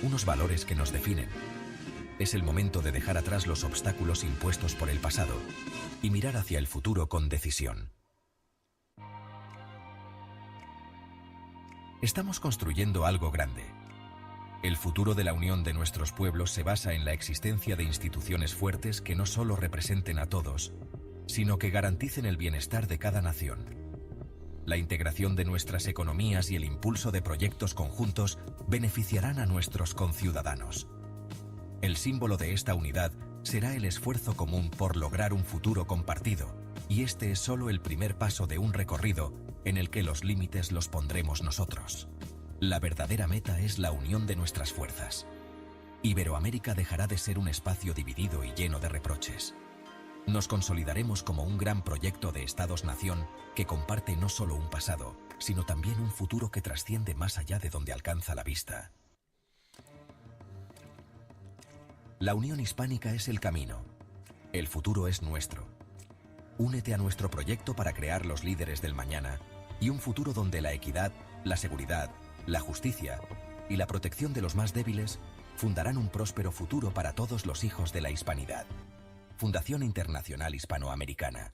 unos valores que nos definen. Es el momento de dejar atrás los obstáculos impuestos por el pasado y mirar hacia el futuro con decisión. Estamos construyendo algo grande. El futuro de la unión de nuestros pueblos se basa en la existencia de instituciones fuertes que no solo representen a todos, sino que garanticen el bienestar de cada nación. La integración de nuestras economías y el impulso de proyectos conjuntos beneficiarán a nuestros conciudadanos. El símbolo de esta unidad será el esfuerzo común por lograr un futuro compartido, y este es solo el primer paso de un recorrido en el que los límites los pondremos nosotros. La verdadera meta es la unión de nuestras fuerzas. Iberoamérica dejará de ser un espacio dividido y lleno de reproches. Nos consolidaremos como un gran proyecto de Estados-nación que comparte no solo un pasado, sino también un futuro que trasciende más allá de donde alcanza la vista. La Unión Hispánica es el camino. El futuro es nuestro. Únete a nuestro proyecto para crear los líderes del mañana y un futuro donde la equidad, la seguridad, la justicia y la protección de los más débiles fundarán un próspero futuro para todos los hijos de la hispanidad. Fundación Internacional Hispanoamericana.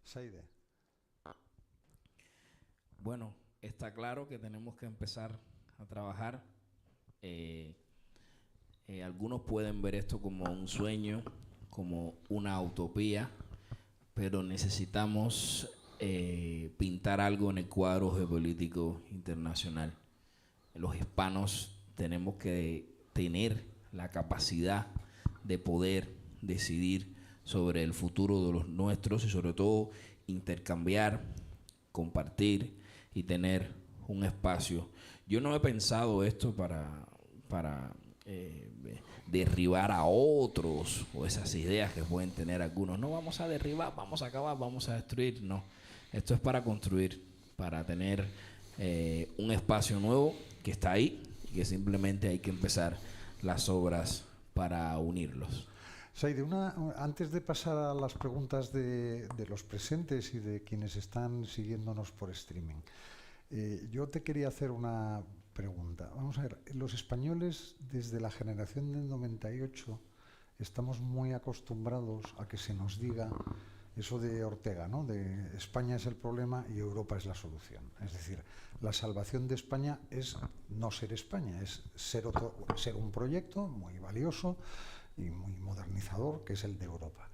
Saide. Bueno, está claro que tenemos que empezar a trabajar. Algunos pueden ver esto como un sueño, como una utopía, pero necesitamos pintar algo en el cuadro geopolítico internacional. Los hispanos tenemos que tener la capacidad de poder decidir sobre el futuro de los nuestros y sobre todo intercambiar, compartir y tener un espacio. Yo no he pensado esto para derribar a otros o esas ideas que pueden tener algunos. No vamos a derribar, vamos a acabar, vamos a destruir. No, esto es para construir, para tener un espacio nuevo que está ahí y que simplemente hay que empezar las obras para unirlos. Saide, antes de pasar a las preguntas de los presentes y de quienes están siguiéndonos por streaming, yo te quería hacer una pregunta. Vamos a ver, los españoles desde la generación del 98 estamos muy acostumbrados a que se nos diga eso de Ortega, ¿no? De España es el problema y Europa es la solución. Es decir, la salvación de España es no ser España, es ser un proyecto muy valioso y muy modernizador, que es el de Europa.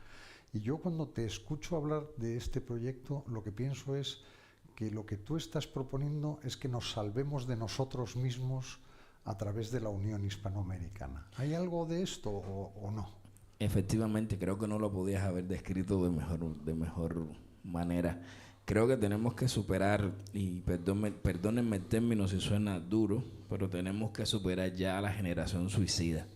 Y yo cuando te escucho hablar de este proyecto, lo que pienso es que lo que tú estás proponiendo es que nos salvemos de nosotros mismos a través de la Unión Hispanoamericana. ¿Hay algo de esto o no? Efectivamente, creo que no lo podías haber descrito de mejor manera. Creo que tenemos que superar, y perdónenme el término si suena duro, pero tenemos que superar ya a la generación suicida.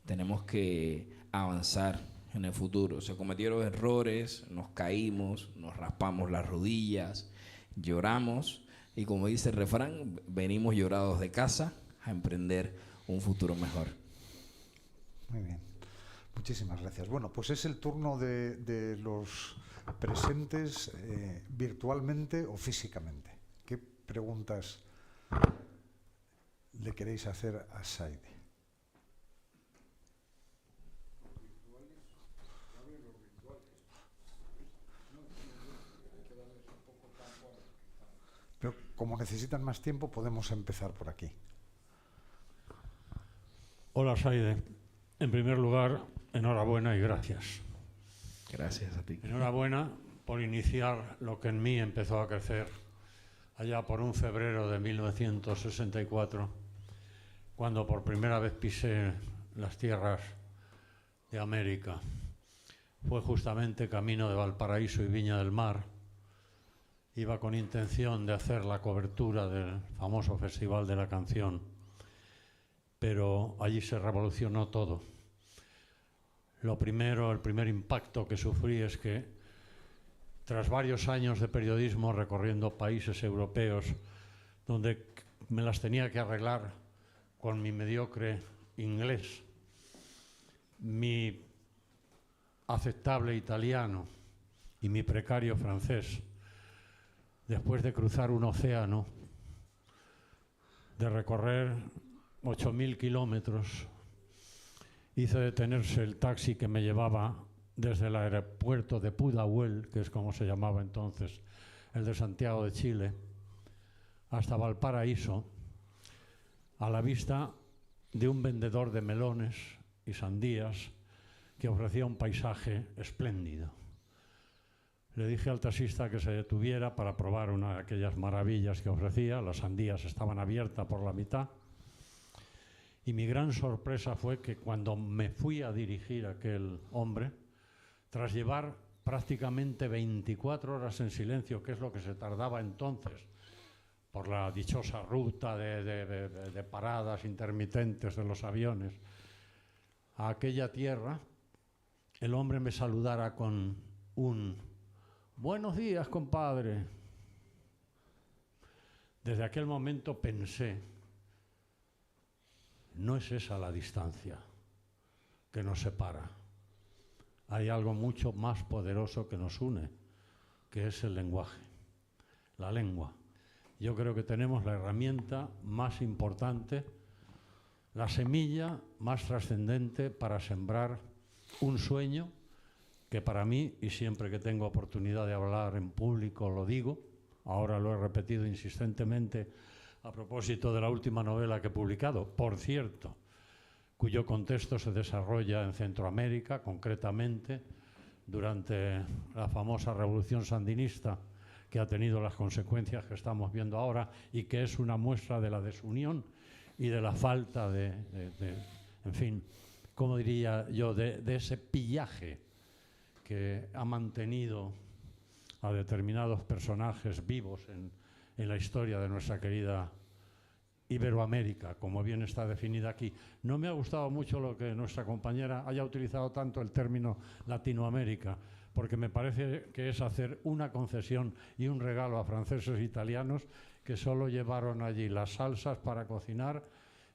tenemos que avanzar en el futuro. Se cometieron errores, nos caímos, nos raspamos las rodillas, lloramos y, como dice el refrán, venimos llorados de casa a emprender un futuro mejor. Muy bien. Muchísimas gracias. Bueno, pues es el turno de los presentes virtualmente o físicamente. ¿Qué preguntas le queréis hacer a Saide? Pero como necesitan más tiempo, podemos empezar por aquí. Hola, Saide. En primer lugar, enhorabuena y gracias. Gracias a ti. Enhorabuena por iniciar lo que en mí empezó a crecer allá por un febrero de 1964, cuando por primera vez pisé las tierras de América. Fue justamente camino de Valparaíso y Viña del Mar. Iba con intención de hacer la cobertura del famoso Festival de la Canción, pero allí se revolucionó todo. Lo primero, el primer impacto que sufrí es que, tras varios años de periodismo recorriendo países europeos, donde me las tenía que arreglar con mi mediocre inglés, mi aceptable italiano y mi precario francés, después de cruzar un océano, de recorrer 8.000 kilómetros, hizo detenerse el taxi que me llevaba desde el aeropuerto de Pudahuel, que es como se llamaba entonces, el de Santiago de Chile, hasta Valparaíso, a la vista de un vendedor de melones y sandías que ofrecía un paisaje espléndido. Le dije al taxista que se detuviera para probar una de aquellas maravillas que ofrecía. Las sandías estaban abiertas por la mitad. Y mi gran sorpresa fue que cuando me fui a dirigir a aquel hombre, tras llevar prácticamente 24 horas en silencio, que es lo que se tardaba entonces, por la dichosa ruta de paradas intermitentes de los aviones, a aquella tierra, el hombre me saludara con un «Buenos días, compadre». Desde aquel momento pensé, no es esa la distancia que nos separa. Hay algo mucho más poderoso que nos une, que es el lenguaje, la lengua. Yo creo que tenemos la herramienta más importante, la semilla más trascendente para sembrar un sueño que para mí, y siempre que tengo oportunidad de hablar en público lo digo, ahora lo he repetido insistentemente a propósito de la última novela que he publicado, por cierto, cuyo contexto se desarrolla en Centroamérica, concretamente durante la famosa revolución sandinista, que ha tenido las consecuencias que estamos viendo ahora y que es una muestra de la desunión y de la falta en fin, ¿cómo diría yo?, de ese pillaje que ha mantenido a determinados personajes vivos en la historia de nuestra querida Iberoamérica, como bien está definida aquí. No me ha gustado mucho lo que nuestra compañera haya utilizado tanto el término Latinoamérica, porque me parece que es hacer una concesión y un regalo a franceses e italianos que solo llevaron allí las salsas para cocinar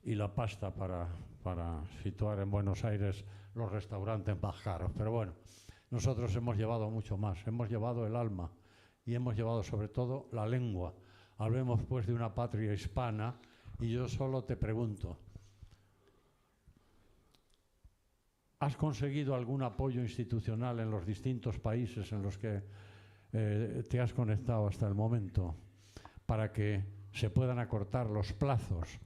y la pasta para situar en Buenos Aires los restaurantes más caros. Pero bueno, nosotros hemos llevado mucho más, hemos llevado el alma y hemos llevado sobre todo la lengua. Hablemos pues de una patria hispana y yo solo te pregunto, ¿has conseguido algún apoyo institucional en los distintos países en los que te has conectado hasta el momento para que se puedan acortar los plazos?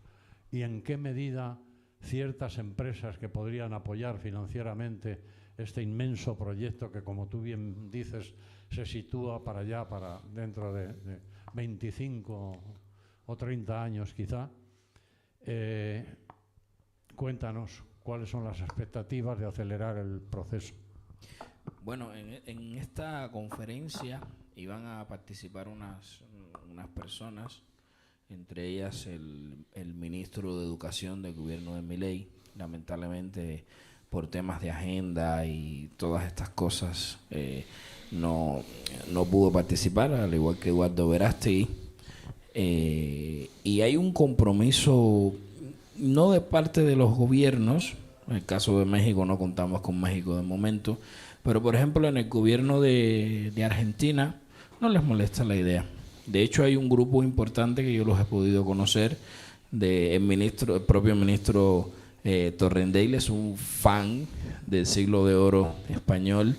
¿Y en qué medida ciertas empresas que podrían apoyar financieramente este inmenso proyecto que, como tú bien dices, se sitúa para allá, para dentro de 25 o 30 años quizá? Cuéntanos cuáles son las expectativas de acelerar el proceso. Bueno, en esta conferencia iban a participar unas personas entre ellas el ministro de Educación del gobierno de Milei. Lamentablemente, por temas de agenda y todas estas cosas, no pudo participar, al igual que Eduardo Verástegui. Y hay un compromiso, no de parte de los gobiernos. En el caso de México no contamos con México de momento, pero por ejemplo en el gobierno de Argentina no les molesta la idea. De hecho hay un grupo importante que yo los he podido conocer, el propio ministro Torrendale es un fan del Siglo de Oro español,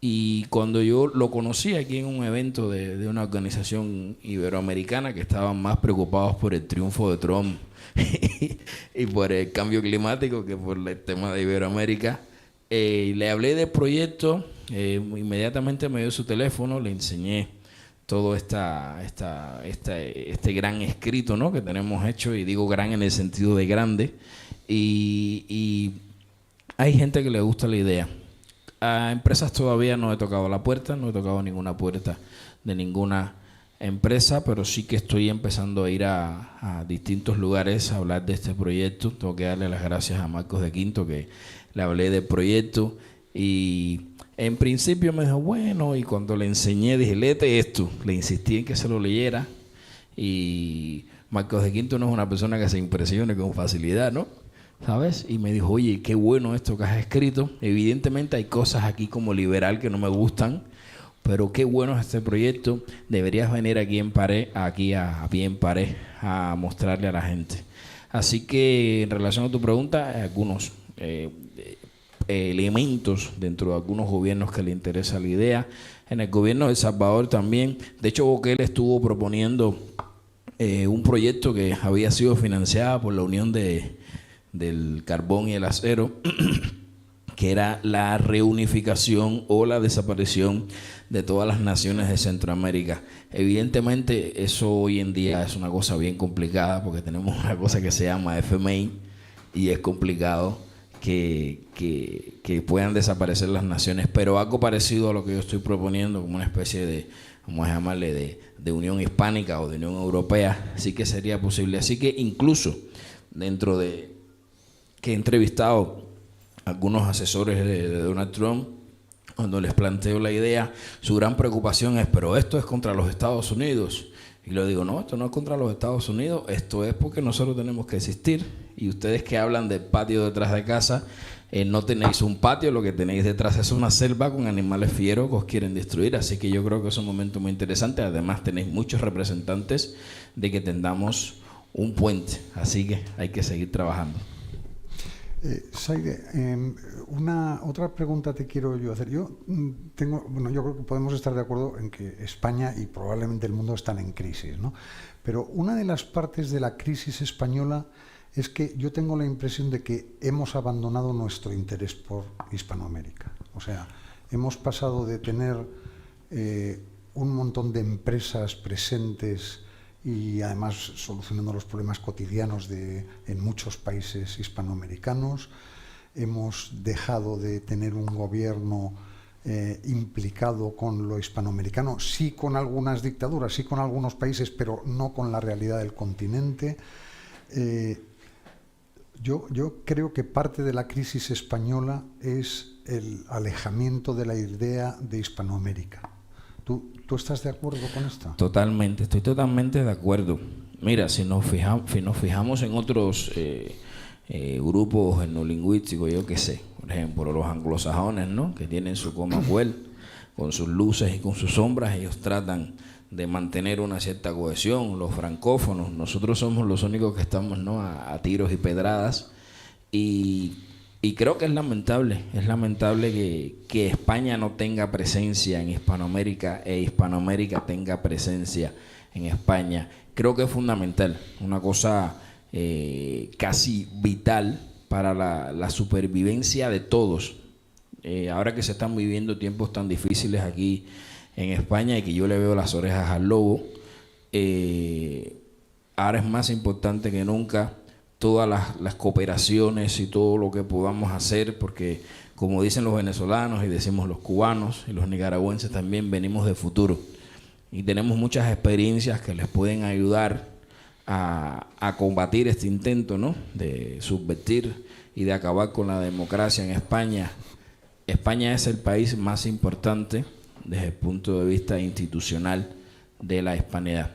y cuando yo lo conocí aquí en un evento de una organización iberoamericana que estaban más preocupados por el triunfo de Trump y por el cambio climático que por el tema de Iberoamérica, le hablé del proyecto, inmediatamente me dio su teléfono, le enseñé todo este gran escrito, ¿no?, que tenemos hecho, y digo gran en el sentido de grande, y hay gente que le gusta la idea. A empresas todavía no he tocado la puerta, no he tocado ninguna puerta de ninguna empresa, pero sí que estoy empezando a ir a distintos lugares a hablar de este proyecto. Tengo que darle las gracias a Marcos de Quinto, que le hablé del proyecto, y en principio me dijo bueno, y cuando le enseñé dije léete esto, le insistí en que se lo leyera, y Marcos de Quinto no es una persona que se impresione con facilidad, ¿no?, ¿sabes? Y me dijo, oye, qué bueno esto que has escrito. Evidentemente hay cosas aquí como liberal que no me gustan, pero qué bueno es este proyecto. Deberías venir aquí a Pie en Pared a mostrarle a la gente. Así que en relación a tu pregunta, hay algunos elementos dentro de algunos gobiernos que le interesa la idea. En el gobierno de El Salvador también. De hecho, Bukele estuvo proponiendo un proyecto que había sido financiado por la Unión del Carbón y el Acero, que era la reunificación o la desaparición de todas las naciones de Centroamérica. Evidentemente eso hoy en día es una cosa bien complicada, porque tenemos una cosa que se llama FMI, y es complicado que puedan desaparecer las naciones, pero algo parecido a lo que yo estoy proponiendo, como una especie de, vamos a llamarle, de Unión Hispánica o de Unión Europea, sí que sería posible. Así que incluso dentro de que he entrevistado a algunos asesores de Donald Trump, cuando les planteo la idea, su gran preocupación es, pero esto es contra los Estados Unidos. Y le digo, no, esto no es contra los Estados Unidos, esto es porque nosotros tenemos que existir. Y ustedes que hablan del patio detrás de casa, no tenéis un patio, lo que tenéis detrás es una selva con animales fieros que os quieren destruir. Así que yo creo que es un momento muy interesante. Además tenéis muchos representantes de que tengamos un puente, así que hay que seguir trabajando. Saide, otra pregunta te quiero yo hacer. Yo creo que podemos estar de acuerdo en que España y probablemente el mundo están en crisis, ¿no? Pero una de las partes de la crisis española es que yo tengo la impresión de que hemos abandonado nuestro interés por Hispanoamérica. O sea, hemos pasado de tener un montón de empresas presentes y además solucionando los problemas cotidianos en muchos países hispanoamericanos. Hemos dejado de tener un gobierno implicado con lo hispanoamericano, sí con algunas dictaduras, sí con algunos países, pero no con la realidad del continente. Yo creo que parte de la crisis española es el alejamiento de la idea de Hispanoamérica. ¿Tú estás de acuerdo con esto? Totalmente, estoy totalmente de acuerdo. Mira, si nos fijamos en otros grupos etnolingüísticos, yo qué sé, por ejemplo, los anglosajones, ¿no?, que tienen su Commonwealth con sus luces y con sus sombras, ellos tratan de mantener una cierta cohesión. Los francófonos, nosotros somos los únicos que estamos, ¿no?, a tiros y pedradas, y creo que es lamentable que España no tenga presencia en Hispanoamérica e Hispanoamérica tenga presencia en España. Creo que es fundamental, una cosa casi vital para la supervivencia de todos. Ahora que se están viviendo tiempos tan difíciles aquí en España y que yo le veo las orejas al lobo, ahora es más importante que nunca todas las cooperaciones y todo lo que podamos hacer, porque como dicen los venezolanos y decimos los cubanos y los nicaragüenses también, venimos de futuro y tenemos muchas experiencias que les pueden ayudar a combatir este intento, ¿no?, de subvertir y de acabar con la democracia en España. España es el país más importante desde el punto de vista institucional de la hispanidad.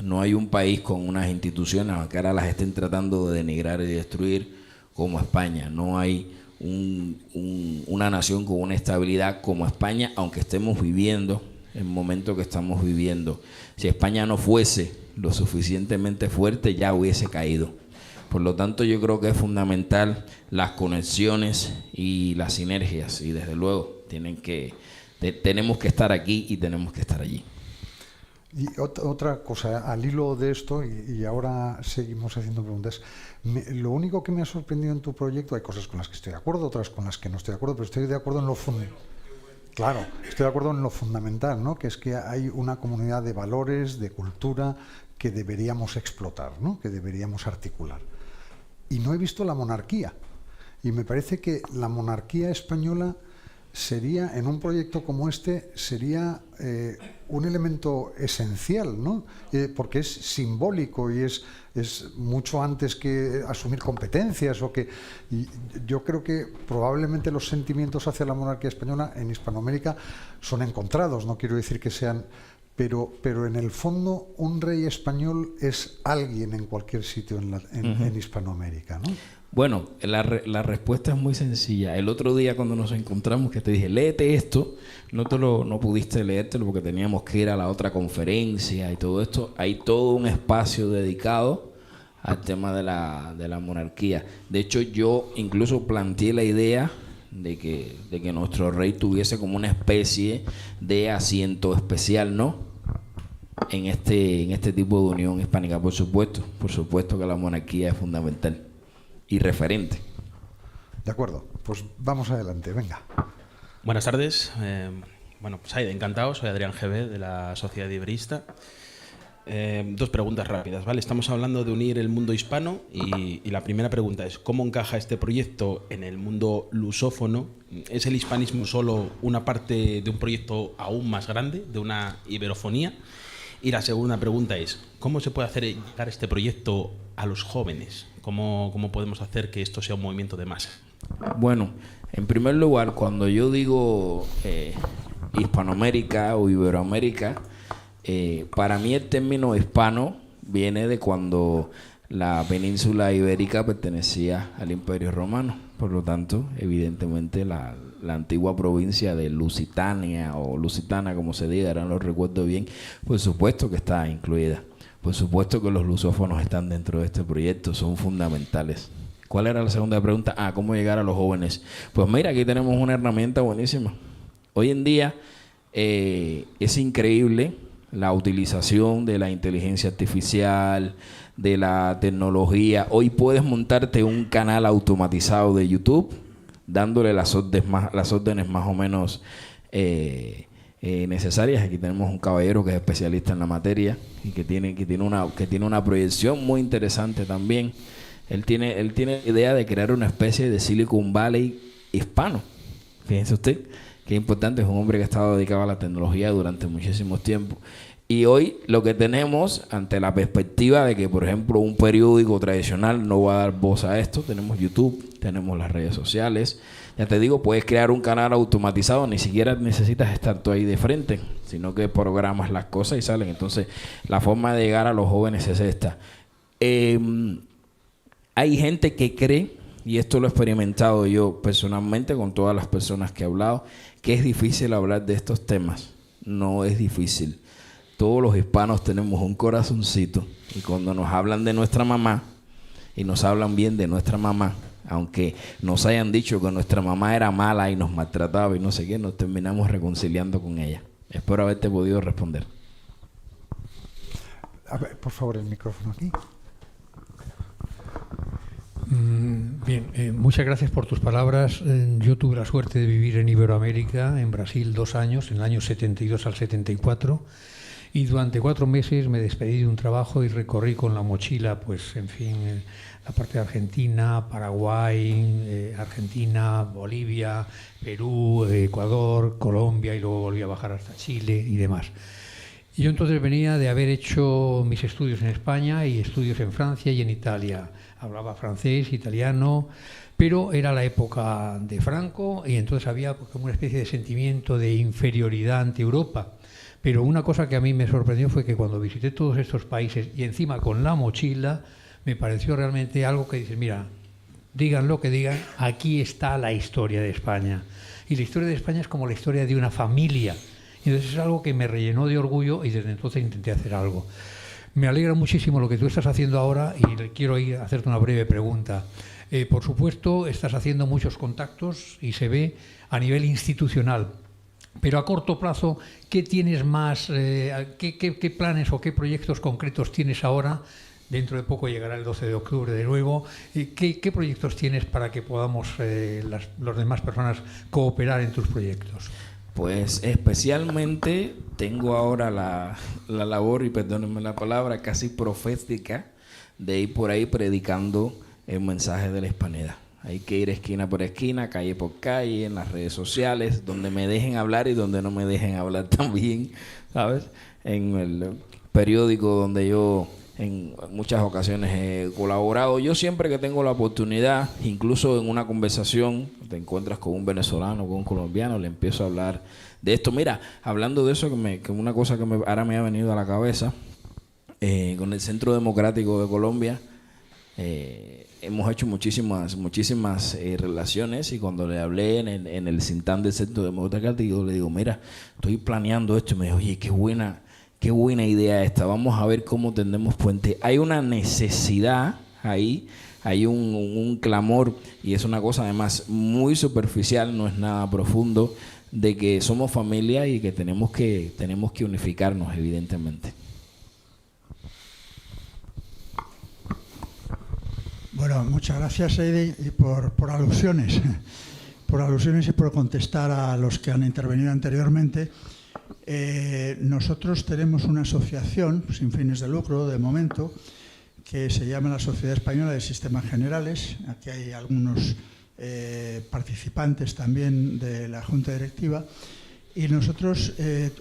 No hay un país con unas instituciones, aunque ahora las estén tratando de denigrar y destruir, como España. No hay una nación con una estabilidad como España, aunque estemos viviendo el momento que estamos viviendo. Si España no fuese lo suficientemente fuerte, ya hubiese caído. Por lo tanto, yo creo que es fundamental las conexiones y las sinergias, y desde luego tenemos que estar aquí y tenemos que estar allí. Y otra cosa, al hilo de esto, y ahora seguimos haciendo preguntas, lo único que me ha sorprendido en tu proyecto, hay cosas con las que estoy de acuerdo, otras con las que no estoy de acuerdo, pero estoy de acuerdo en lo fundamental. Claro, estoy de acuerdo en lo fundamental, ¿no?, que es que hay una comunidad de valores, de cultura, que deberíamos explotar, ¿no?, que deberíamos articular. Y no he visto la monarquía. Y me parece que la monarquía española sería, en un proyecto como este, sería un elemento esencial, ¿no? Porque es simbólico y es mucho antes que asumir competencias y yo creo que probablemente los sentimientos hacia la monarquía española en Hispanoamérica son encontrados, no quiero decir que sean, pero en el fondo un rey español es alguien en cualquier sitio en Hispanoamérica, ¿no? Bueno, la respuesta es muy sencilla. El otro día cuando nos encontramos, que te dije, léete esto, no pudiste leértelo porque teníamos que ir a la otra conferencia y todo esto. Hay todo un espacio dedicado al tema de la monarquía. De hecho, yo incluso planteé la idea de que nuestro rey tuviese como una especie de asiento especial, ¿no?, en este tipo de unión hispánica. Por supuesto que la monarquía es fundamental y referente. De acuerdo, pues vamos adelante, venga. Buenas tardes. Pues encantado, soy Adrián GB de la Sociedad Iberista. Dos preguntas rápidas, ¿vale? Estamos hablando de unir el mundo hispano y la primera pregunta es ¿cómo encaja este proyecto en el mundo lusófono? ¿Es el hispanismo solo una parte de un proyecto aún más grande, de una iberofonía? Y la segunda pregunta es ¿cómo se puede hacer llegar este proyecto a los jóvenes? ¿Cómo podemos hacer que esto sea un movimiento de masa? Bueno, en primer lugar, cuando yo digo Hispanoamérica o Iberoamérica, para mí el término hispano viene de cuando la península ibérica pertenecía al Imperio Romano. Por lo tanto, evidentemente, la antigua provincia de Lusitania o Lusitana, como se diga, ahora no lo recuerdo bien, por supuesto que está incluida. Por supuesto que los lusófonos están dentro de este proyecto, son fundamentales. ¿Cuál era la segunda pregunta? ¿Cómo llegar a los jóvenes? Pues mira, aquí tenemos una herramienta buenísima. Hoy en día es increíble la utilización de la inteligencia artificial, de la tecnología. Hoy puedes montarte un canal automatizado de YouTube, dándole las órdenes más o menos necesarias. Aquí tenemos un caballero que es especialista en la materia y que tiene una proyección muy interesante también. Él tiene la idea de crear una especie de Silicon Valley hispano. Fíjense usted qué importante, es un hombre que ha estado dedicado a la tecnología durante muchísimo tiempo. Y hoy lo que tenemos, ante la perspectiva de que, por ejemplo, un periódico tradicional no va a dar voz a esto, tenemos YouTube, tenemos las redes sociales. Ya te digo, puedes crear un canal automatizado, ni siquiera necesitas estar tú ahí de frente, sino que programas las cosas y salen. Entonces, la forma de llegar a los jóvenes es esta. Hay gente que cree, y esto lo he experimentado yo personalmente con todas las personas que he hablado, que es difícil hablar de estos temas. No es difícil. Todos los hispanos tenemos un corazoncito y cuando nos hablan de nuestra mamá y nos hablan bien de nuestra mamá, aunque nos hayan dicho que nuestra mamá era mala y nos maltrataba y no sé qué, nos terminamos reconciliando con ella. Espero haberte podido responder. A ver, por favor, el micrófono aquí. Bien, muchas gracias por tus palabras. Yo tuve la suerte de vivir en Iberoamérica, en Brasil, 2 años, en el año 72 al 74. Y durante 4 meses me despedí de un trabajo y recorrí con la mochila, pues, en fin, la parte de Argentina, Paraguay, Argentina, Bolivia, Perú, Ecuador, Colombia, y luego volví a bajar hasta Chile y demás. Y yo entonces venía de haber hecho mis estudios en España y estudios en Francia y en Italia. Hablaba francés, italiano, pero era la época de Franco y entonces había como una especie de sentimiento de inferioridad ante Europa. Pero una cosa que a mí me sorprendió fue que cuando visité todos estos países y encima con la mochila, me pareció realmente algo que dices, mira, digan lo que digan, aquí está la historia de España. Y la historia de España es como la historia de una familia. Y entonces es algo que me rellenó de orgullo y desde entonces intenté hacer algo. Me alegra muchísimo lo que tú estás haciendo ahora y quiero hacerte una breve pregunta. Por supuesto, estás haciendo muchos contactos y se ve a nivel institucional. Pero a corto plazo, ¿qué tienes más? ¿Qué planes o qué proyectos concretos tienes ahora? Dentro de poco llegará el 12 de octubre de nuevo. ¿Qué proyectos tienes para que podamos las demás personas cooperar en tus proyectos? Pues especialmente tengo ahora la labor, y perdónenme la palabra, casi profética, de ir por ahí predicando el mensaje de la hispanidad. Hay que ir esquina por esquina, calle por calle, en las redes sociales, donde me dejen hablar y donde no me dejen hablar también, ¿sabes? En el periódico donde yo en muchas ocasiones he colaborado. Yo siempre que tengo la oportunidad, incluso en una conversación, te encuentras con un venezolano, con un colombiano, le empiezo a hablar de esto. Mira, hablando de eso, que una cosa que ahora me ha venido a la cabeza, con el Centro Democrático de Colombia, hemos hecho muchísimas relaciones, y cuando le hablé en el Sintán del Centro Democrático, le digo, mira, estoy planeando esto. Y me dijo, oye, qué buena idea esta, vamos a ver cómo tendemos puente. Hay una necesidad ahí, hay un clamor, y es una cosa además muy superficial, no es nada profundo, de que somos familia y que tenemos que unificarnos, evidentemente. Bueno, muchas gracias, Heidi, y por alusiones y por contestar a los que han intervenido anteriormente. Nosotros tenemos una asociación sin fines de lucro, de momento, que se llama la Sociedad Española de Sistemas Generales. Aquí hay algunos participantes también de la Junta Directiva. Y nosotros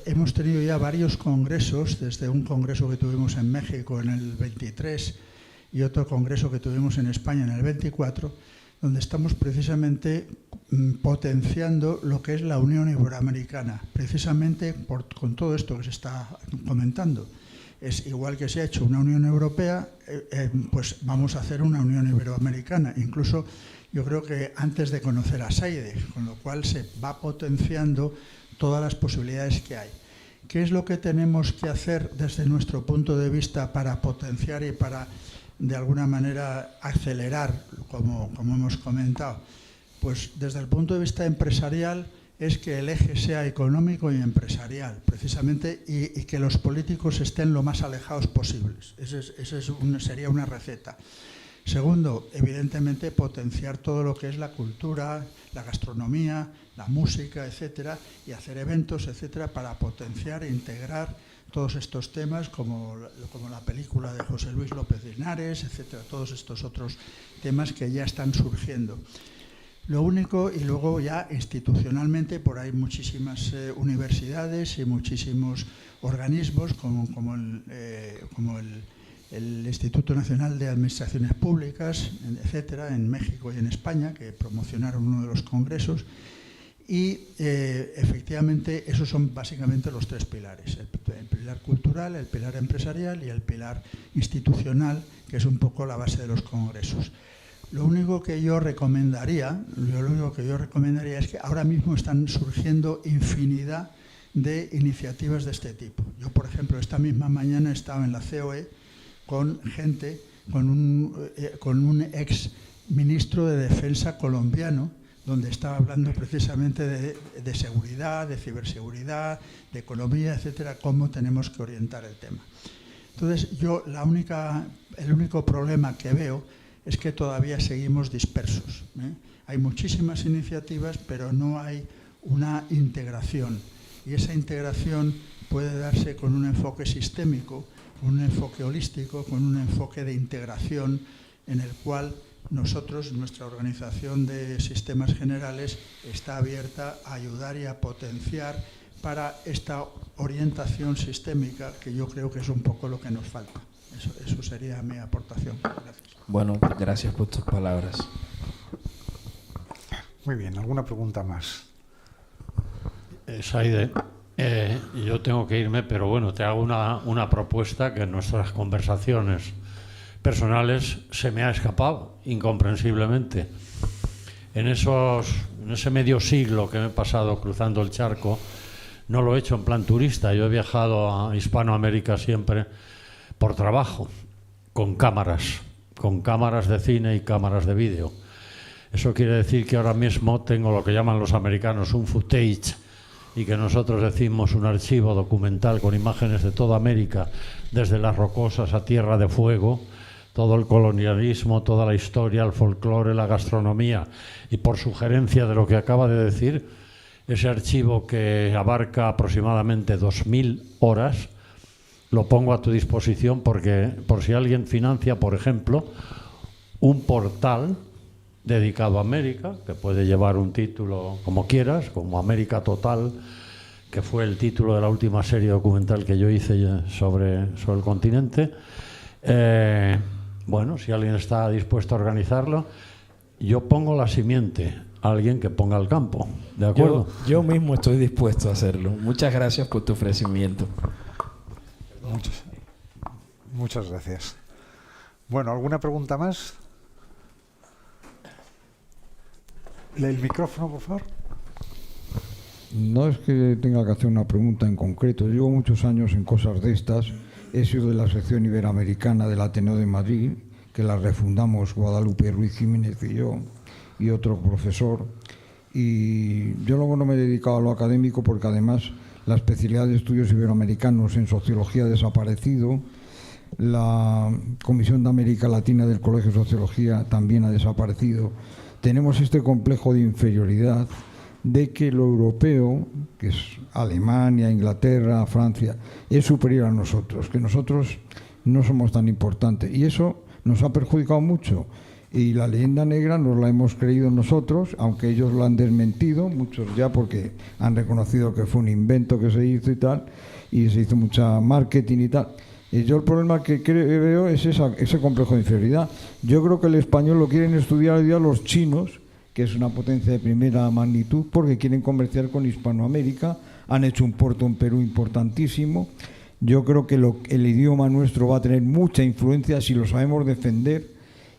hemos tenido ya varios congresos, desde un congreso que tuvimos en México en el 23 y otro congreso que tuvimos en España en el 24, donde estamos precisamente potenciando lo que es la Unión Iberoamericana, precisamente con todo esto que se está comentando. Es igual que se ha hecho una Unión Europea, pues vamos a hacer una Unión Iberoamericana. Incluso yo creo que antes de conocer a SAIDE, con lo cual se va potenciando todas las posibilidades que hay. ¿Qué es lo que tenemos que hacer desde nuestro punto de vista para potenciar y para, de alguna manera, acelerar, como hemos comentado? Pues desde el punto de vista empresarial es que el eje sea económico y empresarial, precisamente, y que los políticos estén lo más alejados posibles. Esa sería una receta. Segundo, evidentemente, potenciar todo lo que es la cultura, la gastronomía, la música, etcétera, y hacer eventos, etcétera, para potenciar e integrar todos estos temas, como la película de José Luis López Linares, etcétera, todos estos otros temas que ya están surgiendo. Lo único, y luego ya institucionalmente, por ahí muchísimas universidades y muchísimos organismos, como el Instituto Nacional de Administraciones Públicas, etcétera, en México y en España, que promocionaron uno de los congresos. Y efectivamente esos son básicamente los tres pilares, el pilar cultural, el pilar empresarial y el pilar institucional, que es un poco la base de los congresos. Lo único que yo recomendaría es que ahora mismo están surgiendo infinidad de iniciativas de este tipo. Yo, por ejemplo, esta misma mañana estaba en la COE con gente, con un ex ministro de Defensa colombiano, donde estaba hablando precisamente de seguridad, de ciberseguridad, de economía, etcétera, cómo tenemos que orientar el tema. Entonces, yo el único problema que veo es que todavía seguimos dispersos, ¿eh? Hay muchísimas iniciativas, pero no hay una integración. Y esa integración puede darse con un enfoque sistémico, con un enfoque holístico, con un enfoque de integración en el cual nosotros, nuestra organización de sistemas generales, está abierta a ayudar y a potenciar para esta orientación sistémica, que yo creo que es un poco lo que nos falta. Eso sería mi aportación. Gracias. Bueno, gracias por tus palabras. Muy bien, ¿alguna pregunta más? Saide, yo tengo que irme, pero bueno, te hago una propuesta que en nuestras conversaciones personales se me ha escapado incomprensiblemente. En ese medio siglo que me he pasado cruzando el charco, no lo he hecho en plan turista. Yo he viajado a Hispanoamérica siempre por trabajo, con cámaras de cine y cámaras de vídeo. Eso quiere decir que ahora mismo tengo lo que llaman los americanos un footage, y que nosotros decimos un archivo documental con imágenes de toda América, desde las Rocosas a Tierra de Fuego, todo el colonialismo, toda la historia, el folclore, la gastronomía, y por sugerencia de lo que acaba de decir, ese archivo que abarca aproximadamente 2000 horas, lo pongo a tu disposición porque por si alguien financia, por ejemplo, un portal dedicado a América, que puede llevar un título como quieras, como América Total, que fue el título de la última serie documental que yo hice sobre el continente. Bueno, si alguien está dispuesto a organizarlo, yo pongo la simiente, alguien que ponga el campo, ¿de acuerdo? Yo mismo estoy dispuesto a hacerlo. Muchas gracias por tu ofrecimiento. Muchas gracias. Bueno, ¿alguna pregunta más? El micrófono, por favor. No es que tenga que hacer una pregunta en concreto. Llevo muchos años en cosas de estas. He sido de la sección iberoamericana del Ateneo de Madrid, que la refundamos Guadalupe Ruiz Jiménez y yo, y otro profesor. Y yo luego no me he dedicado a lo académico porque además la especialidad de estudios iberoamericanos en sociología ha desaparecido. La Comisión de América Latina del Colegio de Sociología también ha desaparecido. Tenemos este complejo de inferioridad de que lo europeo, que es Alemania, Inglaterra, Francia, es superior a nosotros, que nosotros no somos tan importantes. Y eso nos ha perjudicado mucho. Y la leyenda negra nos la hemos creído nosotros, aunque ellos lo han desmentido, muchos ya porque han reconocido que fue un invento que se hizo y tal, y se hizo mucha marketing y tal. Y yo el problema que veo es ese complejo de inferioridad. Yo creo que el español lo quieren estudiar hoy día los chinos, que es una potencia de primera magnitud, porque quieren comerciar con Hispanoamérica, han hecho un puerto en Perú importantísimo. Yo creo que el idioma nuestro va a tener mucha influencia si lo sabemos defender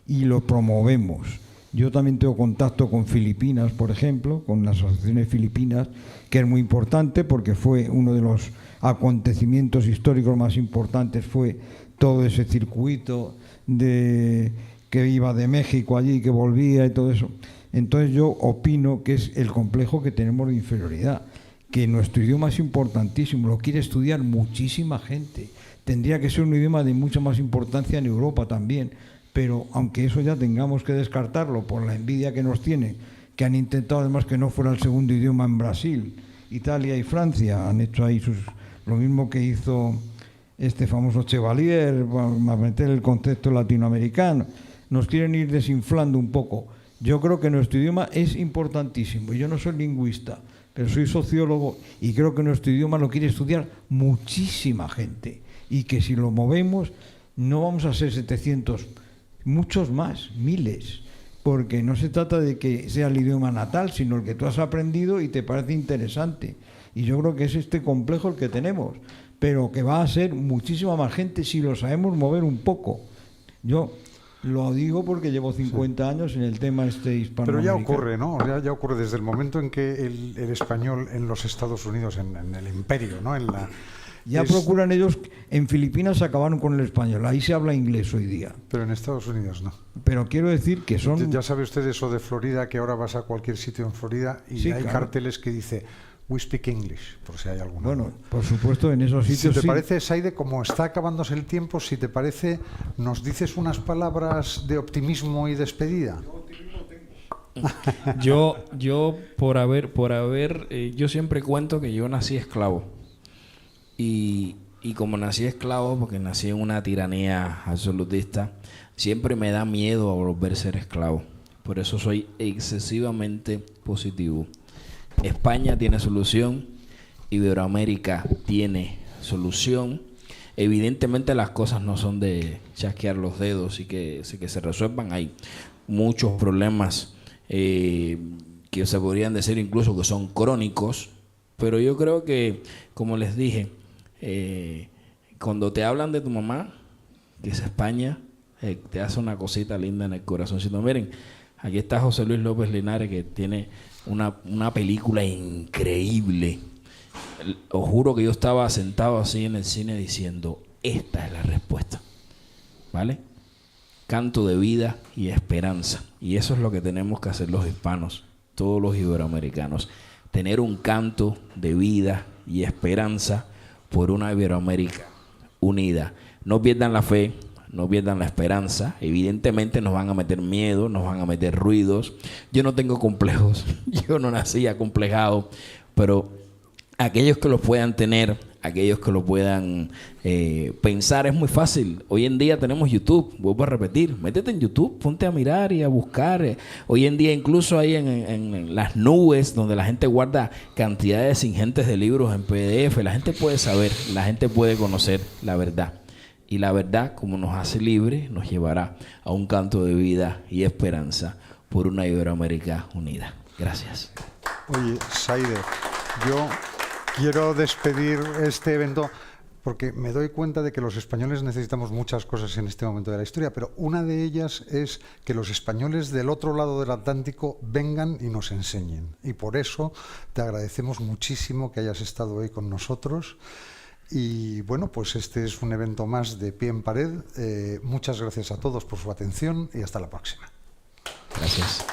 y lo promovemos. Yo también tengo contacto con Filipinas, por ejemplo, con las asociaciones filipinas, que es muy importante porque fue uno de los acontecimientos históricos más importantes, fue todo ese circuito que iba de México allí, que volvía y todo eso. Entonces yo opino que es el complejo que tenemos de inferioridad, que nuestro idioma es importantísimo, lo quiere estudiar muchísima gente. Tendría que ser un idioma de mucha más importancia en Europa también, pero aunque eso ya tengamos que descartarlo por la envidia que nos tiene, que han intentado además que no fuera el segundo idioma en Brasil, Italia y Francia, han hecho ahí lo mismo que hizo este famoso Chevalier, para meter el concepto latinoamericano. Nos quieren ir desinflando un poco. Yo creo que nuestro idioma es importantísimo. Yo no soy lingüista, pero soy sociólogo y creo que nuestro idioma lo quiere estudiar muchísima gente. Y que si lo movemos, no vamos a ser 700, muchos más, miles. Porque no se trata de que sea el idioma natal, sino el que tú has aprendido y te parece interesante. Y yo creo que es este complejo el que tenemos, pero que va a ser muchísima más gente si lo sabemos mover un poco. Yo lo digo porque llevo 50 años en el tema hispanoamericano. Pero ya ocurre, ¿no? Ya ocurre desde el momento en que el español en los Estados Unidos, en el imperio, ¿no? Procuran ellos, en Filipinas acabaron con el español, ahí se habla inglés hoy día. Pero en Estados Unidos no. Pero quiero decir que son... Ya sabe usted eso de Florida, que ahora vas a cualquier sitio en Florida y sí, hay carteles que dice "We speak English", por si hay alguno. Bueno, por supuesto, en esos sitios Si te parece, Saide, como está acabándose el tiempo, si te parece, nos dices unas palabras de optimismo y despedida. Yo por haber, yo siempre cuento que yo nací esclavo. Y como nací esclavo, porque nací en una tiranía absolutista, siempre me da miedo a volver a ser esclavo. Por eso soy excesivamente positivo. España tiene solución Iberoamérica tiene solución. Evidentemente las cosas no son de chasquear los dedos y que se resuelvan. Hay muchos problemas que se podrían decir incluso que son crónicos, pero yo creo que, como les dije, cuando te hablan de tu mamá, que es España, te hace una cosita linda en el corazoncito. Miren, aquí está José Luis López Linares, que tiene una película increíble. Os juro que yo estaba sentado así en el cine diciendo, esta es la respuesta, ¿vale? Canto de vida y esperanza. Y eso es lo que tenemos que hacer los hispanos, todos los iberoamericanos. Tener un canto de vida y esperanza por una Iberoamérica unida. No pierdan la fe, no pierdan la esperanza. Evidentemente nos van a meter miedo, nos van a meter ruidos. Yo no tengo complejos, yo no nací acomplejado, pero aquellos que lo puedan tener, aquellos que lo puedan pensar, es muy fácil. Hoy en día tenemos YouTube, vuelvo a repetir, métete en YouTube, ponte a mirar y a buscar. Hoy en día incluso hay en las nubes donde la gente guarda cantidades ingentes de libros en PDF. La gente puede saber, la gente puede conocer la verdad. Y la verdad, como nos hace libres, nos llevará a un canto de vida y esperanza por una Iberoamérica unida. Gracias. Oye, Saide, yo quiero despedir este evento porque me doy cuenta de que los españoles necesitamos muchas cosas en este momento de la historia, pero una de ellas es que los españoles del otro lado del Atlántico vengan y nos enseñen. Y por eso te agradecemos muchísimo que hayas estado hoy con nosotros. Y bueno, pues este es un evento más de Pie en Pared. Muchas gracias a todos por su atención y hasta la próxima. Gracias.